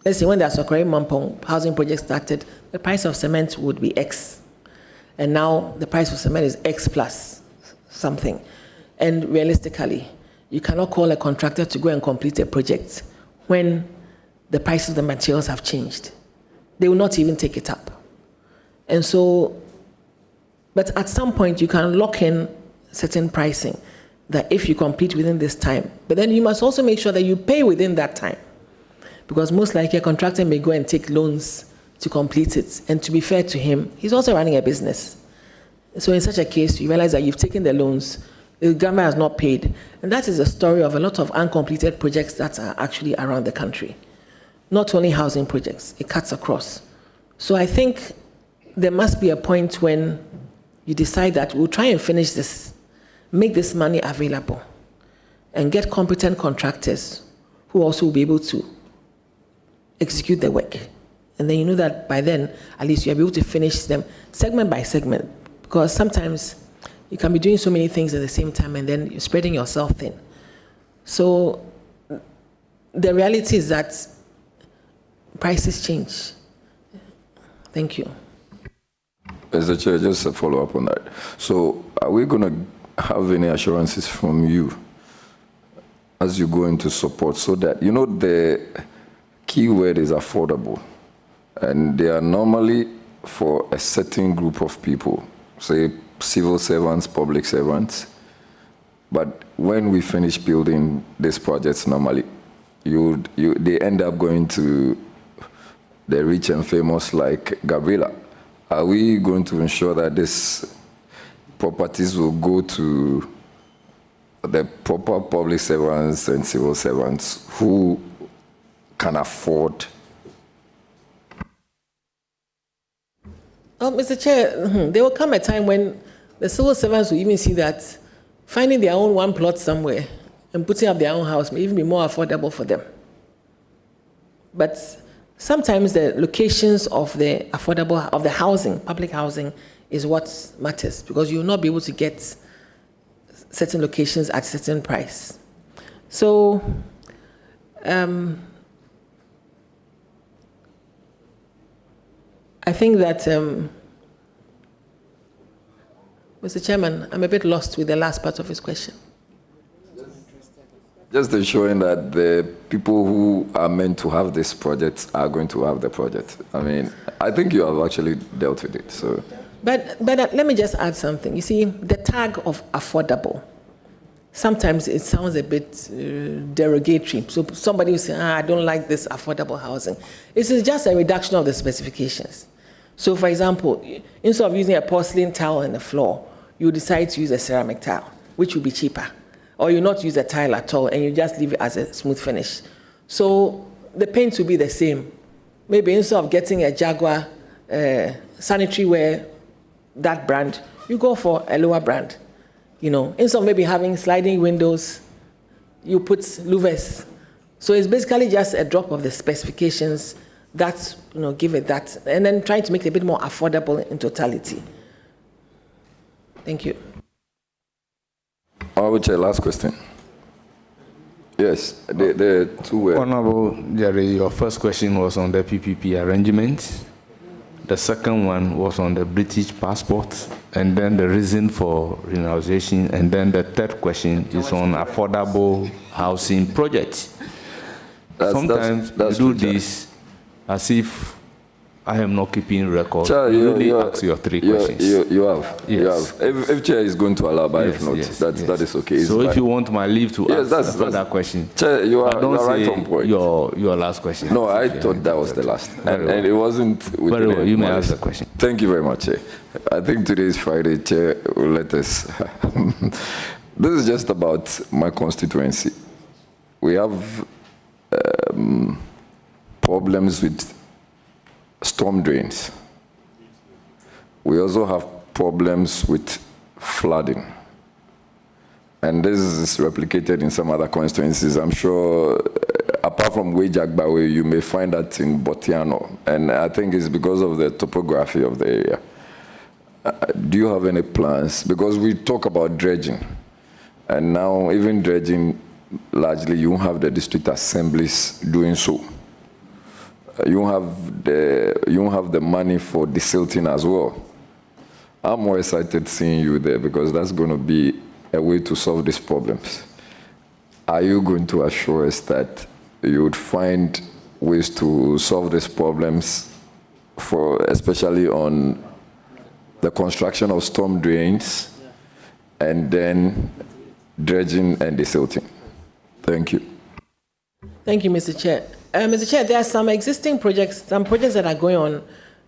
Speaker 1: let's say when the Asokori Mampong housing project started, the price of cement would be X. And now the price of cement is X plus something. And realistically, you cannot call a contractor to go and complete a project when the prices of the materials have changed. They will not even take it up. And so, but at some point you can lock in certain pricing that if you complete within this time, but then you must also make sure that you pay within that time. Because most likely a contractor may go and take loans to complete it. And to be fair to him, he's also running a business. So in such a case, you realize that you've taken the loans, the government has not paid. And that is a story of a lot of uncompleted projects that are actually around the country. Not only housing projects, it cuts across. So I think there must be a point when you decide that we'll try and finish this, make this money available, and get competent contractors who also will be able to execute the work. And then you know that by then, at least you'll be able to finish them segment by segment. Because sometimes you can be doing so many things at the same time and then you're spreading yourself thin. So the reality is that prices change. Thank you.
Speaker 9: Mr. Chair, just a follow-up on that. So are we going to have any assurances from you as you go into support so that, you know, the key word is affordable, and they are normally for a certain group of people, say civil servants, public servants. But when we finish building these projects, normally they end up going to the rich and famous like Gabriela. Are we going to ensure that these properties will go to the proper public servants and civil servants who can afford?
Speaker 1: Oh, Mr. Chair, there will come a time when the civil servants will even see that finding their own one plot somewhere and putting up their own house may even be more affordable for them. But sometimes the locations of the housing, public housing, is what matters, because you will not be able to get certain locations at certain price. So I think that, Mr. Chairman, I'm a bit lost with the last part of his question.
Speaker 9: Just ensuring that the people who are meant to have this project are going to have the project. I mean, I think you have actually dealt with it, so.
Speaker 1: But let me just add something. You see, the tag of affordable, sometimes it sounds a bit derogatory. So somebody will say, I don't like this affordable housing. This is just a reduction of the specifications. So for example, instead of using a porcelain tile on the floor, you decide to use a ceramic tile, which will be cheaper. Or you not use a tile at all and you just leave it as a smooth finish. So the paint will be the same. Maybe instead of getting a Jaguar sanitary ware, that brand, you go for a lower brand. Instead of maybe having sliding windows, you put louvers. So it's basically just a drop of the specifications that, give it that, and then trying to make it a bit more affordable in totality. Thank you.
Speaker 9: Honorable Chair, last question. Yes, the two were.
Speaker 3: Honorable Jerry, your first question was on the PPP arrangement. The second one was on the British passport, and then the reason for renunciation, and then the third question is on affordable housing projects. Sometimes you do this as if I am not keeping record.
Speaker 9: Chair,
Speaker 3: you ask your three questions.
Speaker 9: You have.
Speaker 3: Yes,
Speaker 9: you have. If Chair is going to allow, but if not, that is okay.
Speaker 3: So if you want my leave to ask that question,
Speaker 9: Chair, you are right on point.
Speaker 3: Your last question.
Speaker 9: No, I thought that was the last, and it wasn't.
Speaker 3: Very well, you may ask the question.
Speaker 9: Thank you very much, Chair. I think today is Friday, Chair will let us. This is just about my constituency. We have problems with storm drains. We also have problems with flooding. And this is replicated in some other constituencies. I'm sure, apart from Wejagbawe, you may find that in Botiano. And I think it's because of the topography of the area. Do you have any plans? Because we talk about dredging. And now, even dredging, largely, you won't have the district assemblies doing so. You have the money for desilting as well. I'm more excited seeing you there because that's going to be a way to solve these problems. Are you going to assure us that you would find ways to solve these problems, especially on the construction of storm drains and then dredging and desilting? Thank you.
Speaker 1: Thank you, Mr. Chair. Mr. Chair, there are some existing projects, some projects that are going on.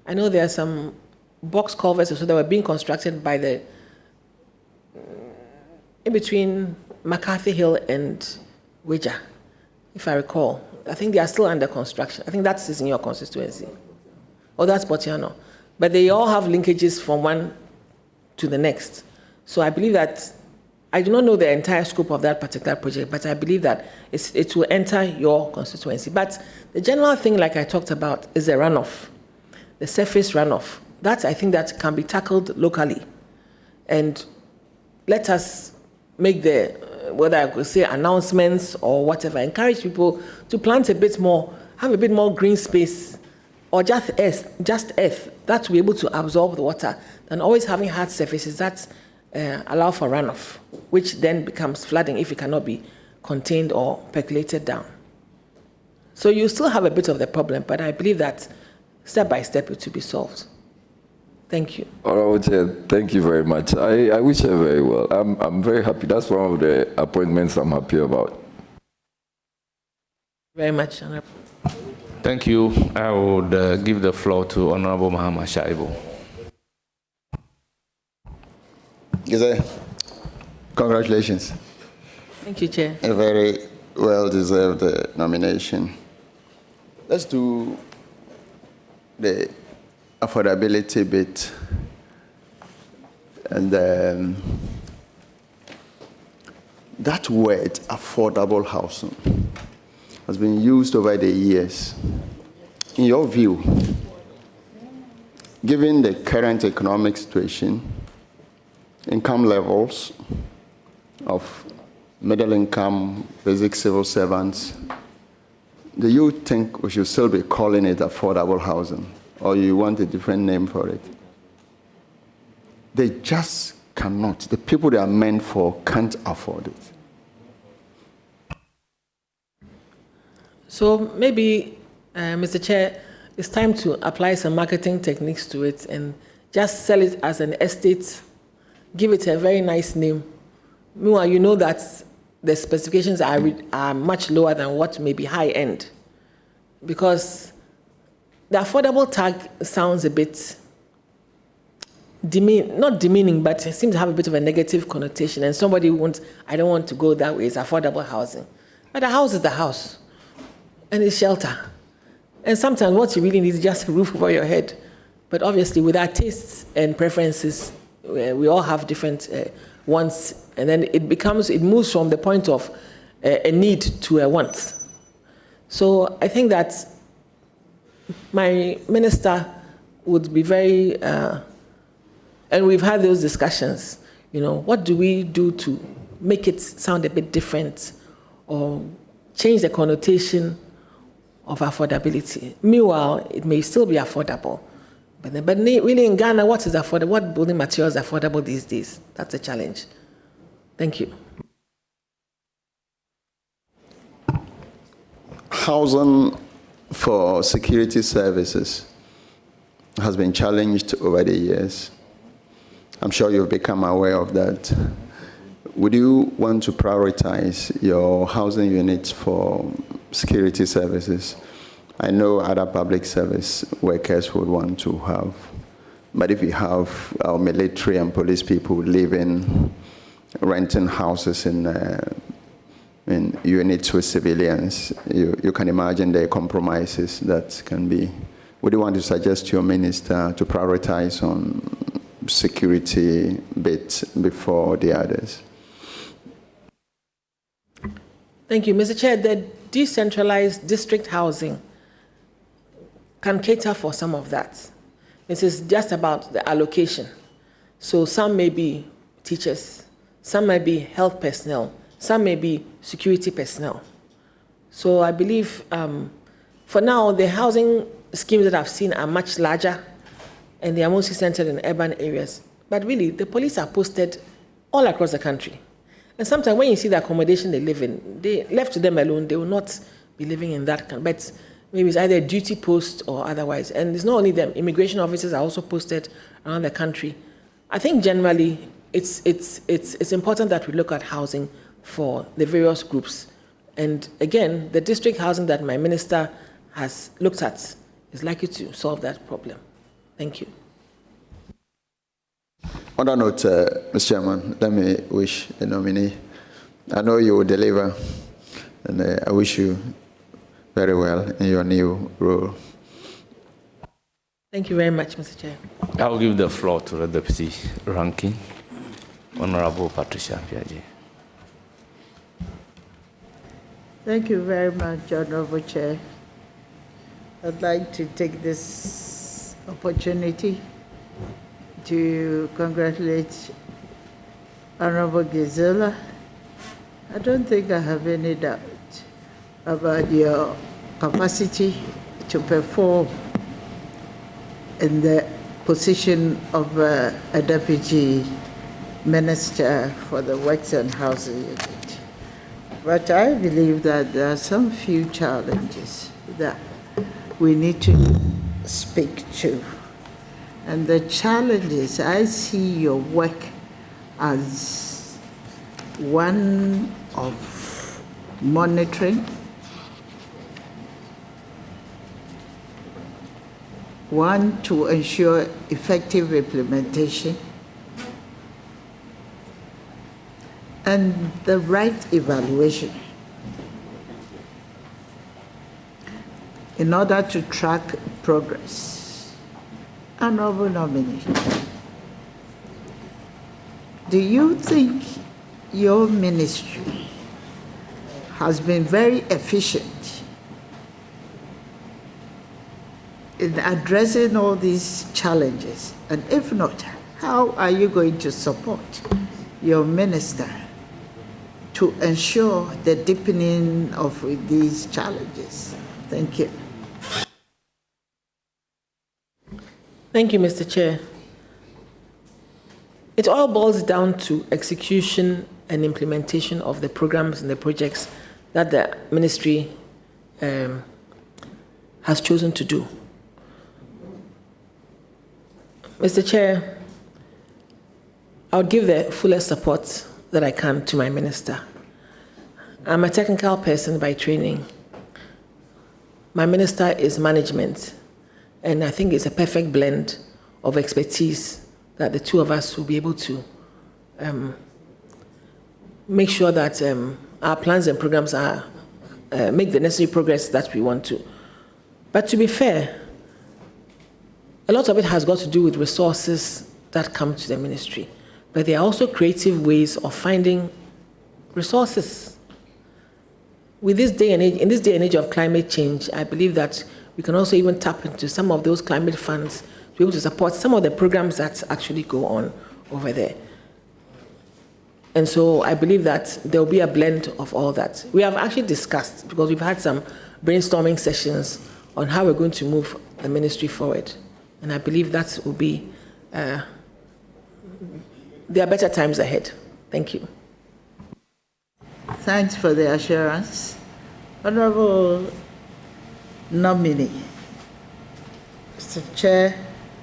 Speaker 1: I know there are some box culverts that were being constructed by in between McCarthy Hill and Weja, if I recall. I think they are still under construction. I think that's in your constituency. Or that's Botiano. But they all have linkages from one to the next. So I believe that I do not know the entire scope of that particular project, but I believe that it will enter your constituency. But the general thing, like I talked about, is the runoff, the surface runoff. That, I think, that can be tackled locally. And let us make whether I could say announcements or whatever, encourage people to plant a bit more, have a bit more green space, or just earth that will be able to absorb the water, than always having hard surfaces that allow for runoff, which then becomes flooding if it cannot be contained or percolated down. So you still have a bit of the problem, but I believe that step by step it will be solved. Thank you.
Speaker 9: Honorable Chair, thank you very much. I wish her very well. I'm very happy. That's one of the appointments I'm happy about.
Speaker 1: Very much, Honorable.
Speaker 3: Thank you. I would give the floor to Honorable Mahama Shaibu.
Speaker 10: Gizella, congratulations.
Speaker 1: Thank you, Chair.
Speaker 10: A very well-deserved nomination. Let's do the affordability bit. And that word, affordable housing, has been used over the years. In your view, given the current economic situation, income levels of middle income, basic civil servants, do you think we should still be calling it affordable housing, or you want a different name for it? They just cannot. The people they are meant for can't afford it.
Speaker 1: So maybe, Mr. Chair, it's time to apply some marketing techniques to it and just sell it as an estate, give it a very nice name. Meanwhile, you know that the specifications are much lower than what may be high end, because the affordable tag sounds a bit not demeaning, but it seems to have a bit of a negative connotation, and somebody wants, I don't want to go that way, it's affordable housing. But the house is the house, and it's shelter. And sometimes what you really need is just a roof over your head. But obviously, with our tastes and preferences, we all have different wants, and then it moves from the point of a need to a want. So I think that my minister would be very, and we've had those discussions, you know, what do we do to make it sound a bit different or change the connotation of affordability? Meanwhile, it may still be affordable. But really in Ghana, what is affordable? What building materials are affordable these days? That's a challenge. Thank you.
Speaker 10: Housing for security services has been challenged over the years. I'm sure you've become aware of that. Would you want to prioritize your housing units for security services? I know other public service workers would want to have, but if you have our military and police people living, renting houses in units with civilians, you can imagine the compromises that can be. Would you want to suggest to your minister to prioritize on security bit before the others?
Speaker 1: Thank you, Mr. Chair. The decentralized district housing can cater for some of that. This is just about the allocation. So some may be teachers, some may be health personnel, some may be security personnel. So I believe for now, the housing schemes that I've seen are much larger, and they are mostly centered in urban areas. But really, the police are posted all across the country. And sometimes when you see the accommodation they live in, they left to them alone, they will not be living in that country. But maybe it's either a duty post or otherwise. And it's not only them, immigration officers are also posted around the country. I think generally it's important that we look at housing for the various groups. And again, the district housing that my minister has looked at is likely to solve that problem. Thank you.
Speaker 10: On that note, Mr. Chairman, let me wish the nominee. I know you will deliver, and I wish you very well in your new role.
Speaker 1: Thank you very much, Mr. Chair.
Speaker 3: I will give the floor to the Deputy Ranking, Honorable Patricia Piaget.
Speaker 11: Thank you very much, Honorable Chair. I'd like to take this opportunity to congratulate Honorable Gizella. I don't think I have any doubt about your capacity to perform in the position of a Deputy Minister for the Works and Housing Unit. But I believe that there are some few challenges that we need to speak to. And the challenge is, I see your work as one of monitoring, one to ensure effective implementation, and the right evaluation in order to track progress. Honorable nominee, do you think your ministry has been very efficient in addressing all these challenges? And if not, how are you going to support your minister to ensure the deepening of these challenges? Thank you.
Speaker 1: Thank you, Mr. Chair. It all boils down to execution and implementation of the programs and the projects that the ministry has chosen to do. Mr. Chair, I'll give the fullest support that I can to my minister. I'm a technical person by training. My minister is management, and I think it's a perfect blend of expertise that the two of us will be able to make sure that our plans and programs are make the necessary progress that we want to. But to be fair, a lot of it has got to do with resources that come to the ministry. But there are also creative ways of finding resources. With this day and age, in this day and age of climate change, I believe that we can also even tap into some of those climate funds to be able to support some of the programs that actually go on over there. And so I believe that there will be a blend of all that. We have actually discussed, because we've had some brainstorming sessions on how we're going to move the ministry forward. And I believe that will be, there are better times ahead. Thank you.
Speaker 11: Thanks for the assurance. Honorable nominee, Mr. Chair,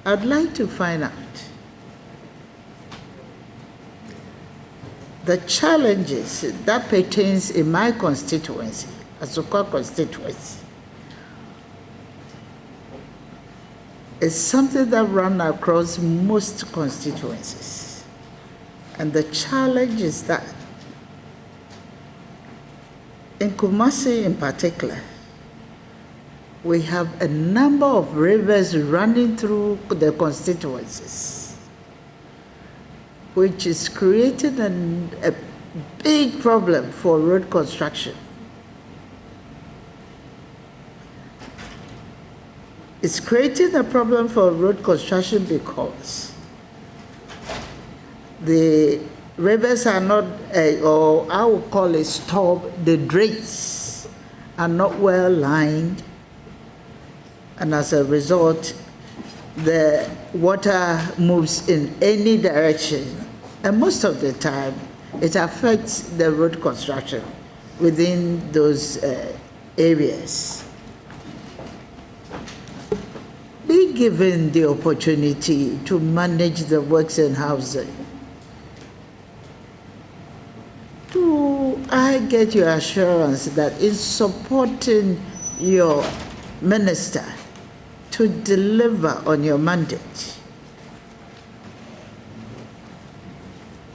Speaker 11: I'd like to find out the challenges that pertains in my constituency, Asokwa constituency, is something that runs across most constituencies. And the challenge is that in Kumasi in particular, we have a number of rivers running through the constituencies, which is creating a big problem for road construction. It's creating a problem for road construction because the rivers are not, or I would call it the drains are not well lined, and as a result, the water moves in any direction, and most of the time, it affects the road construction within those areas. Be given the opportunity to manage the works and housing. Do I get your assurance that in supporting your minister to deliver on your mandate,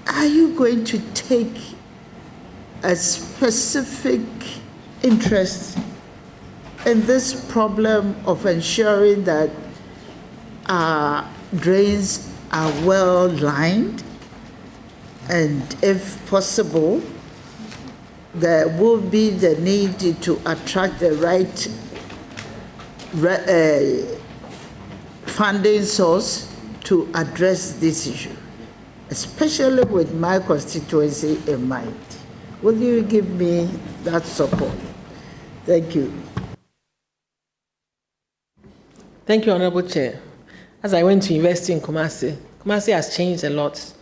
Speaker 11: are you going to take a specific interest in this problem of ensuring that our drains are well lined, and if possible, there will be the need to attract the right funding source to address this issue, especially with my constituency in mind? Will you give me that support? Thank you.
Speaker 1: Thank you, Honorable Chair. As I went to university in Kumasi, Kumasi has changed a lot.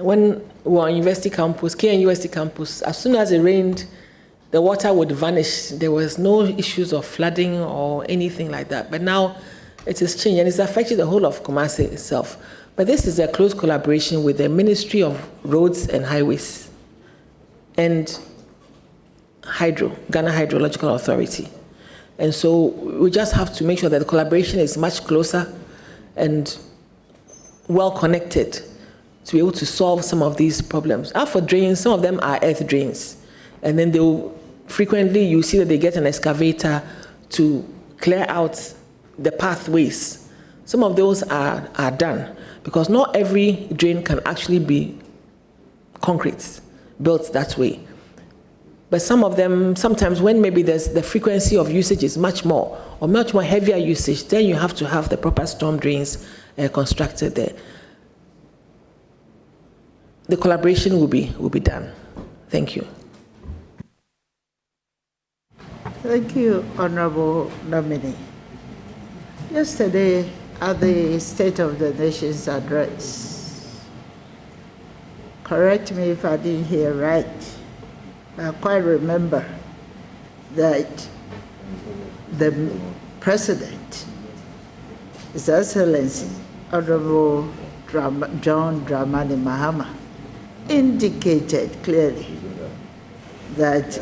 Speaker 1: When we were on University Campus, KNUST Campus, as soon as it rained, the water would vanish. There was no issues of flooding or anything like that. But now it has changed, and it's affected the whole of Kumasi itself. But this is a close collaboration with the Ministry of Roads and Highways and Ghana Hydrological Authority. And so we just have to make sure that the collaboration is much closer and well connected to be able to solve some of these problems. As for drains, some of them are earth drains. And then frequently you see that they get an excavator to clear out the pathways. Some of those are done, because not every drain can actually be concrete, built that way. But some of them, sometimes when maybe there's the frequency of usage is much more, or much more heavier usage, then you have to have the proper storm drains constructed there. The collaboration will be done. Thank you.
Speaker 11: Thank you, Honorable Nominee. Yesterday, at the State of the Nation's address, correct me if I didn't hear right, I quite remember that the President, His Excellency, Honorable John Dramani Mahama, indicated clearly that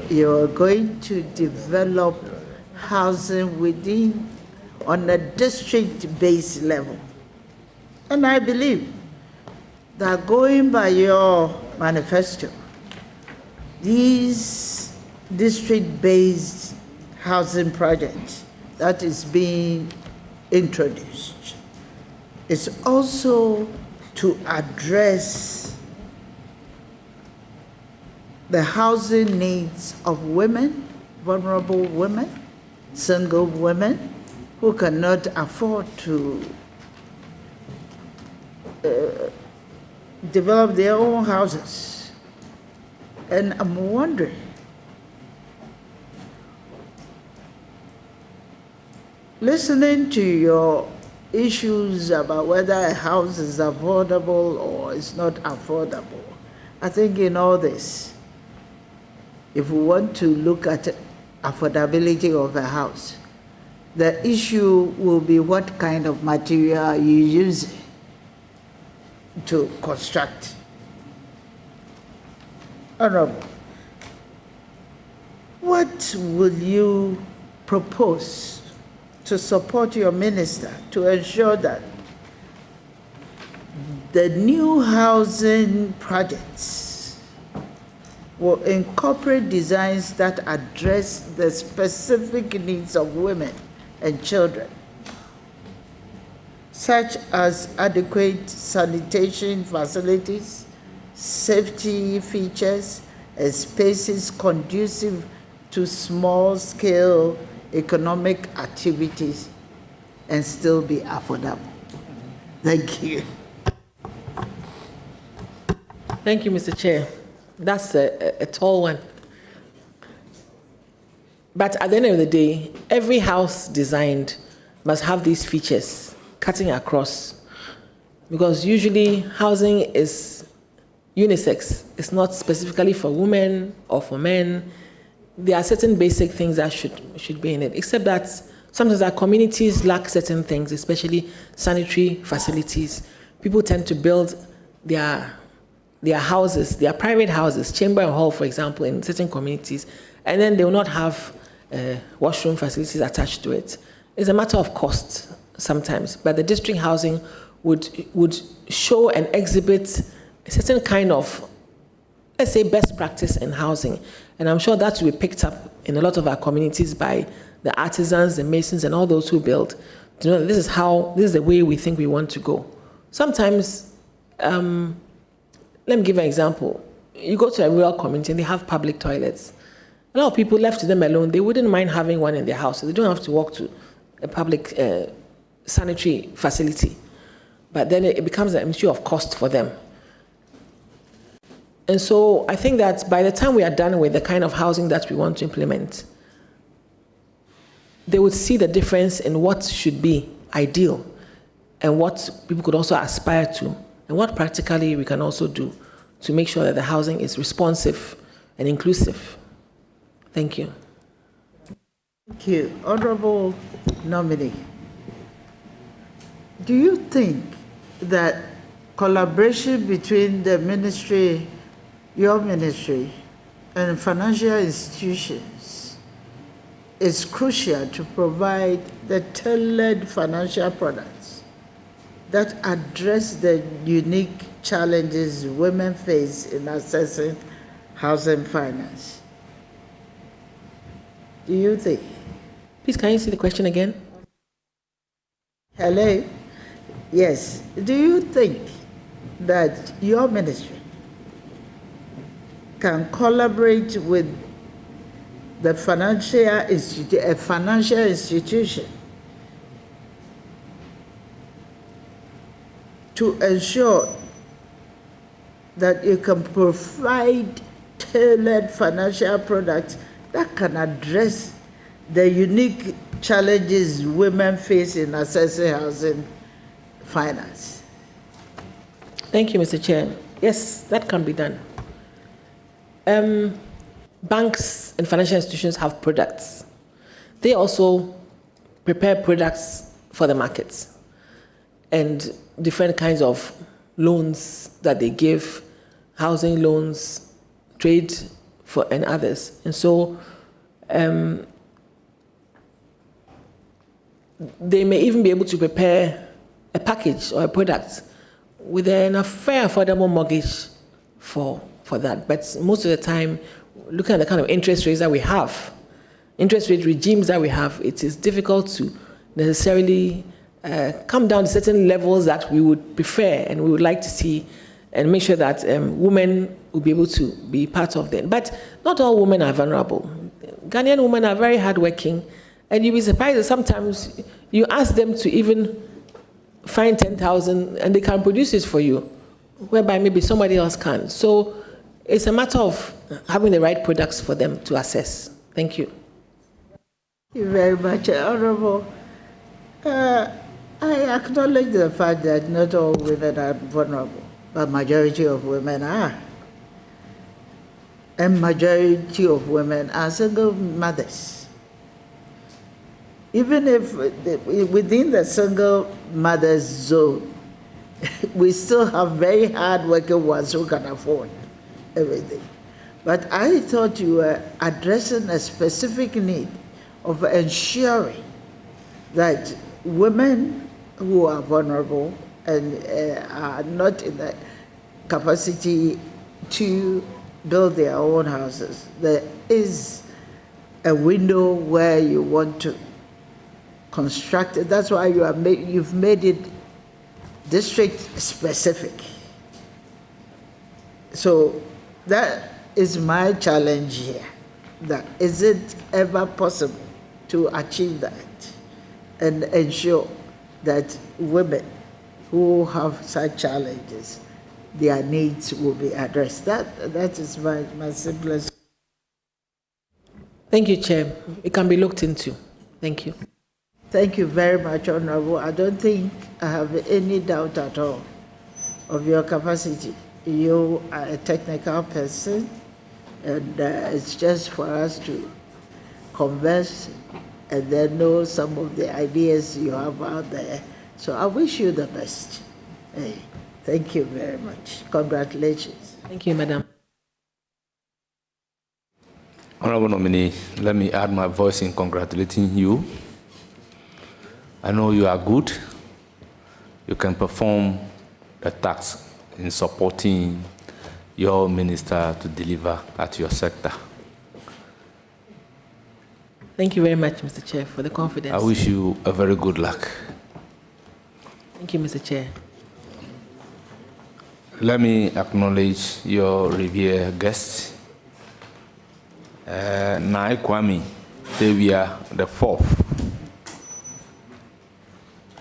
Speaker 11: you're going to develop housing within, on a district-based level. And I believe that going by your manifesto, these district-based housing projects that is being introduced is also to address the housing needs of women, vulnerable women, single women who cannot afford to develop their own houses. And I'm wondering, listening to your issues about whether a house is affordable or it's not affordable, I think in all this, if we want to look at affordability of a house, the issue will be what kind of material you use to construct. Honorable, what will you propose to support your minister to ensure that the new housing projects will incorporate designs that address the specific needs of women and children, such as adequate sanitation facilities, safety features, and spaces conducive to small-scale economic activities, and still be affordable? Thank you.
Speaker 1: Thank you, Mr. Chair. That's a tall one. But at the end of the day, every house designed must have these features cutting across, because usually housing is unisex. It's not specifically for women or for men. There are certain basic things that should be in it, except that sometimes our communities lack certain things, especially sanitary facilities. People tend to build their houses, their private houses, chamber and hall, for example, in certain communities, and then they will not have washroom facilities attached to it. It's a matter of cost sometimes, but the district housing would show and exhibit a certain kind of, let's say, best practice in housing. And I'm sure that will be picked up in a lot of our communities by the artisans, the masons, and all those who build. You know, this is the way we think we want to go. Sometimes, let me give an example. You go to a rural community and they have public toilets. A lot of people, left to them alone, they wouldn't mind having one in their house. So they don't have to walk to a public sanitary facility. But then it becomes an issue of cost for them. And so I think that by the time we are done with the kind of housing that we want to implement, they would see the difference in what should be ideal and what people could also aspire to, and what practically we can also do to make sure that the housing is responsive and inclusive. Thank you.
Speaker 11: Thank you. Honorable Nominee, do you think that collaboration between the ministry, your ministry, and financial institutions is crucial to provide the tailored financial products that address the unique challenges women face in accessing housing finance? Do you think?
Speaker 1: Please, can you see the question again?
Speaker 11: Hello? Yes. Do you think that your ministry can collaborate with the financial institution to ensure that you can provide tailored financial products that can address the unique challenges women face in accessing housing finance?
Speaker 1: Thank you, Mr. Chair. Yes, that can be done. Banks and financial institutions have products. They also prepare products for the markets and different kinds of loans that they give, housing loans, trade for and others. And so they may even be able to prepare a package or a product with a fair affordable mortgage for that. But most of the time, looking at the kind of interest rates that we have, interest rate regimes that we have, it is difficult to necessarily come down to certain levels that we would prefer and we would like to see, and make sure that women will be able to be part of them. But not all women are vulnerable. Ghanaian women are very hardworking, and you'll be surprised that sometimes you ask them to even find 10,000 and they can produce it for you, whereby maybe somebody else can. So it's a matter of having the right products for them to assess. Thank you.
Speaker 11: Thank you very much, Honorable. I acknowledge the fact that not all women are vulnerable, but majority of women are. And majority of women are single mothers. Even if within the single mother's zone, we still have very hard-working ones who can afford everything. But I thought you were addressing a specific need of ensuring that women who are vulnerable and are not in the capacity to build their own houses, there is a window where you want to construct it. That's why you've made it district specific. So that is my challenge here. That is it ever possible to achieve that and ensure that women who have such challenges, their needs will be addressed? That is my simplest.
Speaker 1: Thank you, Chair. It can be looked into. Thank you.
Speaker 11: Thank you very much, Honorable. I don't think I have any doubt at all of your capacity. You are a technical person, and it's just for us to converse and then know some of the ideas you have out there. So I wish you the best. Hey, thank you very much. Congratulations.
Speaker 1: Thank you, Madam.
Speaker 3: Honorable nominee, let me add my voice in congratulating you. I know you are good. You can perform the task in supporting your minister to deliver at your sector.
Speaker 1: Thank you very much, Mr. Chair, for the confidence.
Speaker 3: I wish you a very good luck.
Speaker 1: Thank you, Mr. Chair.
Speaker 3: Let me acknowledge your revered guests. Nai Kwame Tewia the fourth,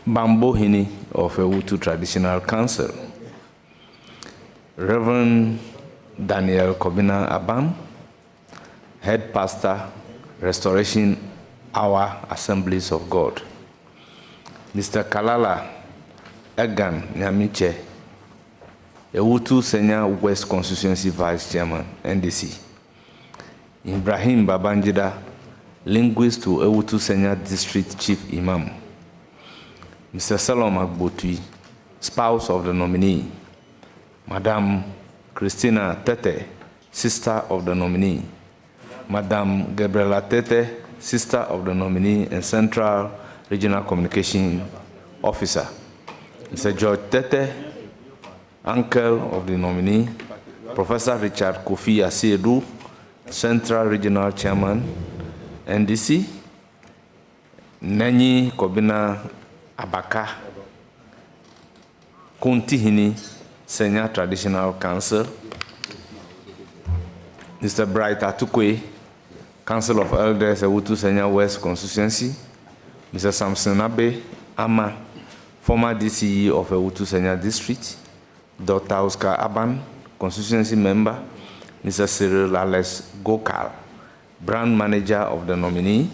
Speaker 3: Bambohini of Ewutu Traditional Council, Reverend Daniel Kobina Abam, Head Pastor, Restoration Hour Assemblies of God, Mr. Kalala Egan Nyamiche, Ewutu Senior West Constituency Vice Chairman, NDC, Ibrahim Babangida, linguist to Ewutu Senior District Chief Imam, Mr. Afenyo-Markin, spouse of the nominee, Madam Christina Tetteh, sister of the nominee, Madam Gizella Tetteh, sister of the nominee and Central Regional Communication Officer, Mr. George Tetteh, uncle of the nominee, Professor Richard Kofi Asiedu, Central Regional Chairman, NDC, Nanyi Kobina Abaka, Kuntihini, Senior Traditional Council, Mr. Bright Atukwe, Council of Elders, Ewutu Senya West Constituency. Mr. Samson Abe Ama, former DCE of Ewutu Senya District. Dr. Oscar Aban, Constituency Member. Mr. Cyril Alex Gokal, Brand Manager of the nominee.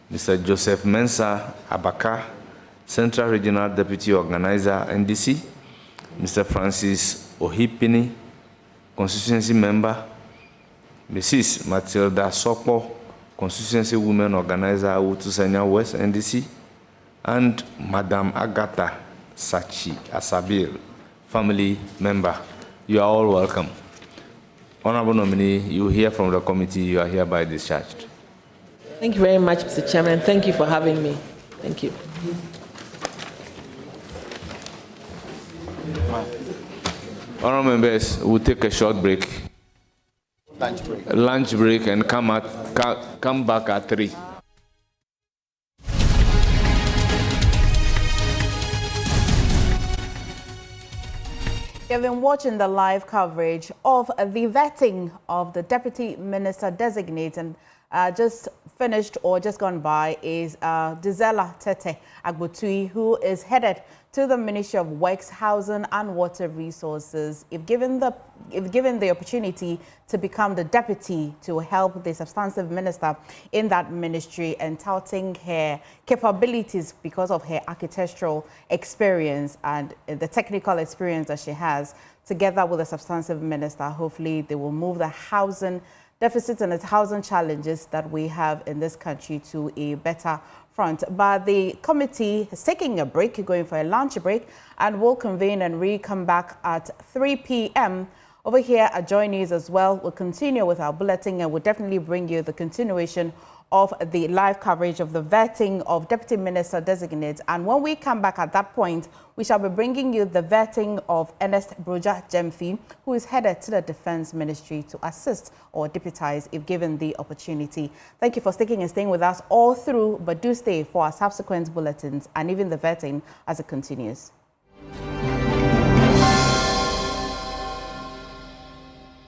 Speaker 3: Mr. Joseph Mensah Abaka, Central Regional Deputy Organizer, NDC. Mr. Francis Ohipini, Constituency Member. Mrs. Matilda Sokpo, Constituency Women Organizer, Ewutu Senya West, NDC. And Madam Agatha Sachi Asabil, Family Member. You are all welcome. Honorable nominee, you hear from the committee, you are hereby discharged.
Speaker 1: Thank you very much, Mr. Chairman. Thank you for having me. Thank you.
Speaker 3: Honorable members, we'll take a short break. Lunch break and come back at 3.
Speaker 12: You've been watching the live coverage of the vetting of the Deputy Minister-Designate, and just finished or just gone by is Gizella Tetteh-Agbotui, who is headed to the Ministry of Works, Housing and Water Resources. If given the opportunity to become the deputy to help the substantive minister in that ministry, and touting her capabilities because of her architectural experience and the technical experience that she has, together with the substantive minister, hopefully they will move the housing deficits and the housing challenges that we have in this country to a better front. But the committee is taking a break, going for a lunch break, and will convene and come back at 3 p.m. Over here at Joy News as well, we'll continue with our bulletin, and we'll definitely bring you the continuation of the live coverage of the vetting of Deputy Minister-Designate. And when we come back at that point, we shall be bringing you the vetting of Ernest Broja Jemfi, who is headed to the Defense Ministry to assist or deputize if given the opportunity. Thank you for sticking and staying with us all through, but do stay for our subsequent bulletins and even the vetting as it continues.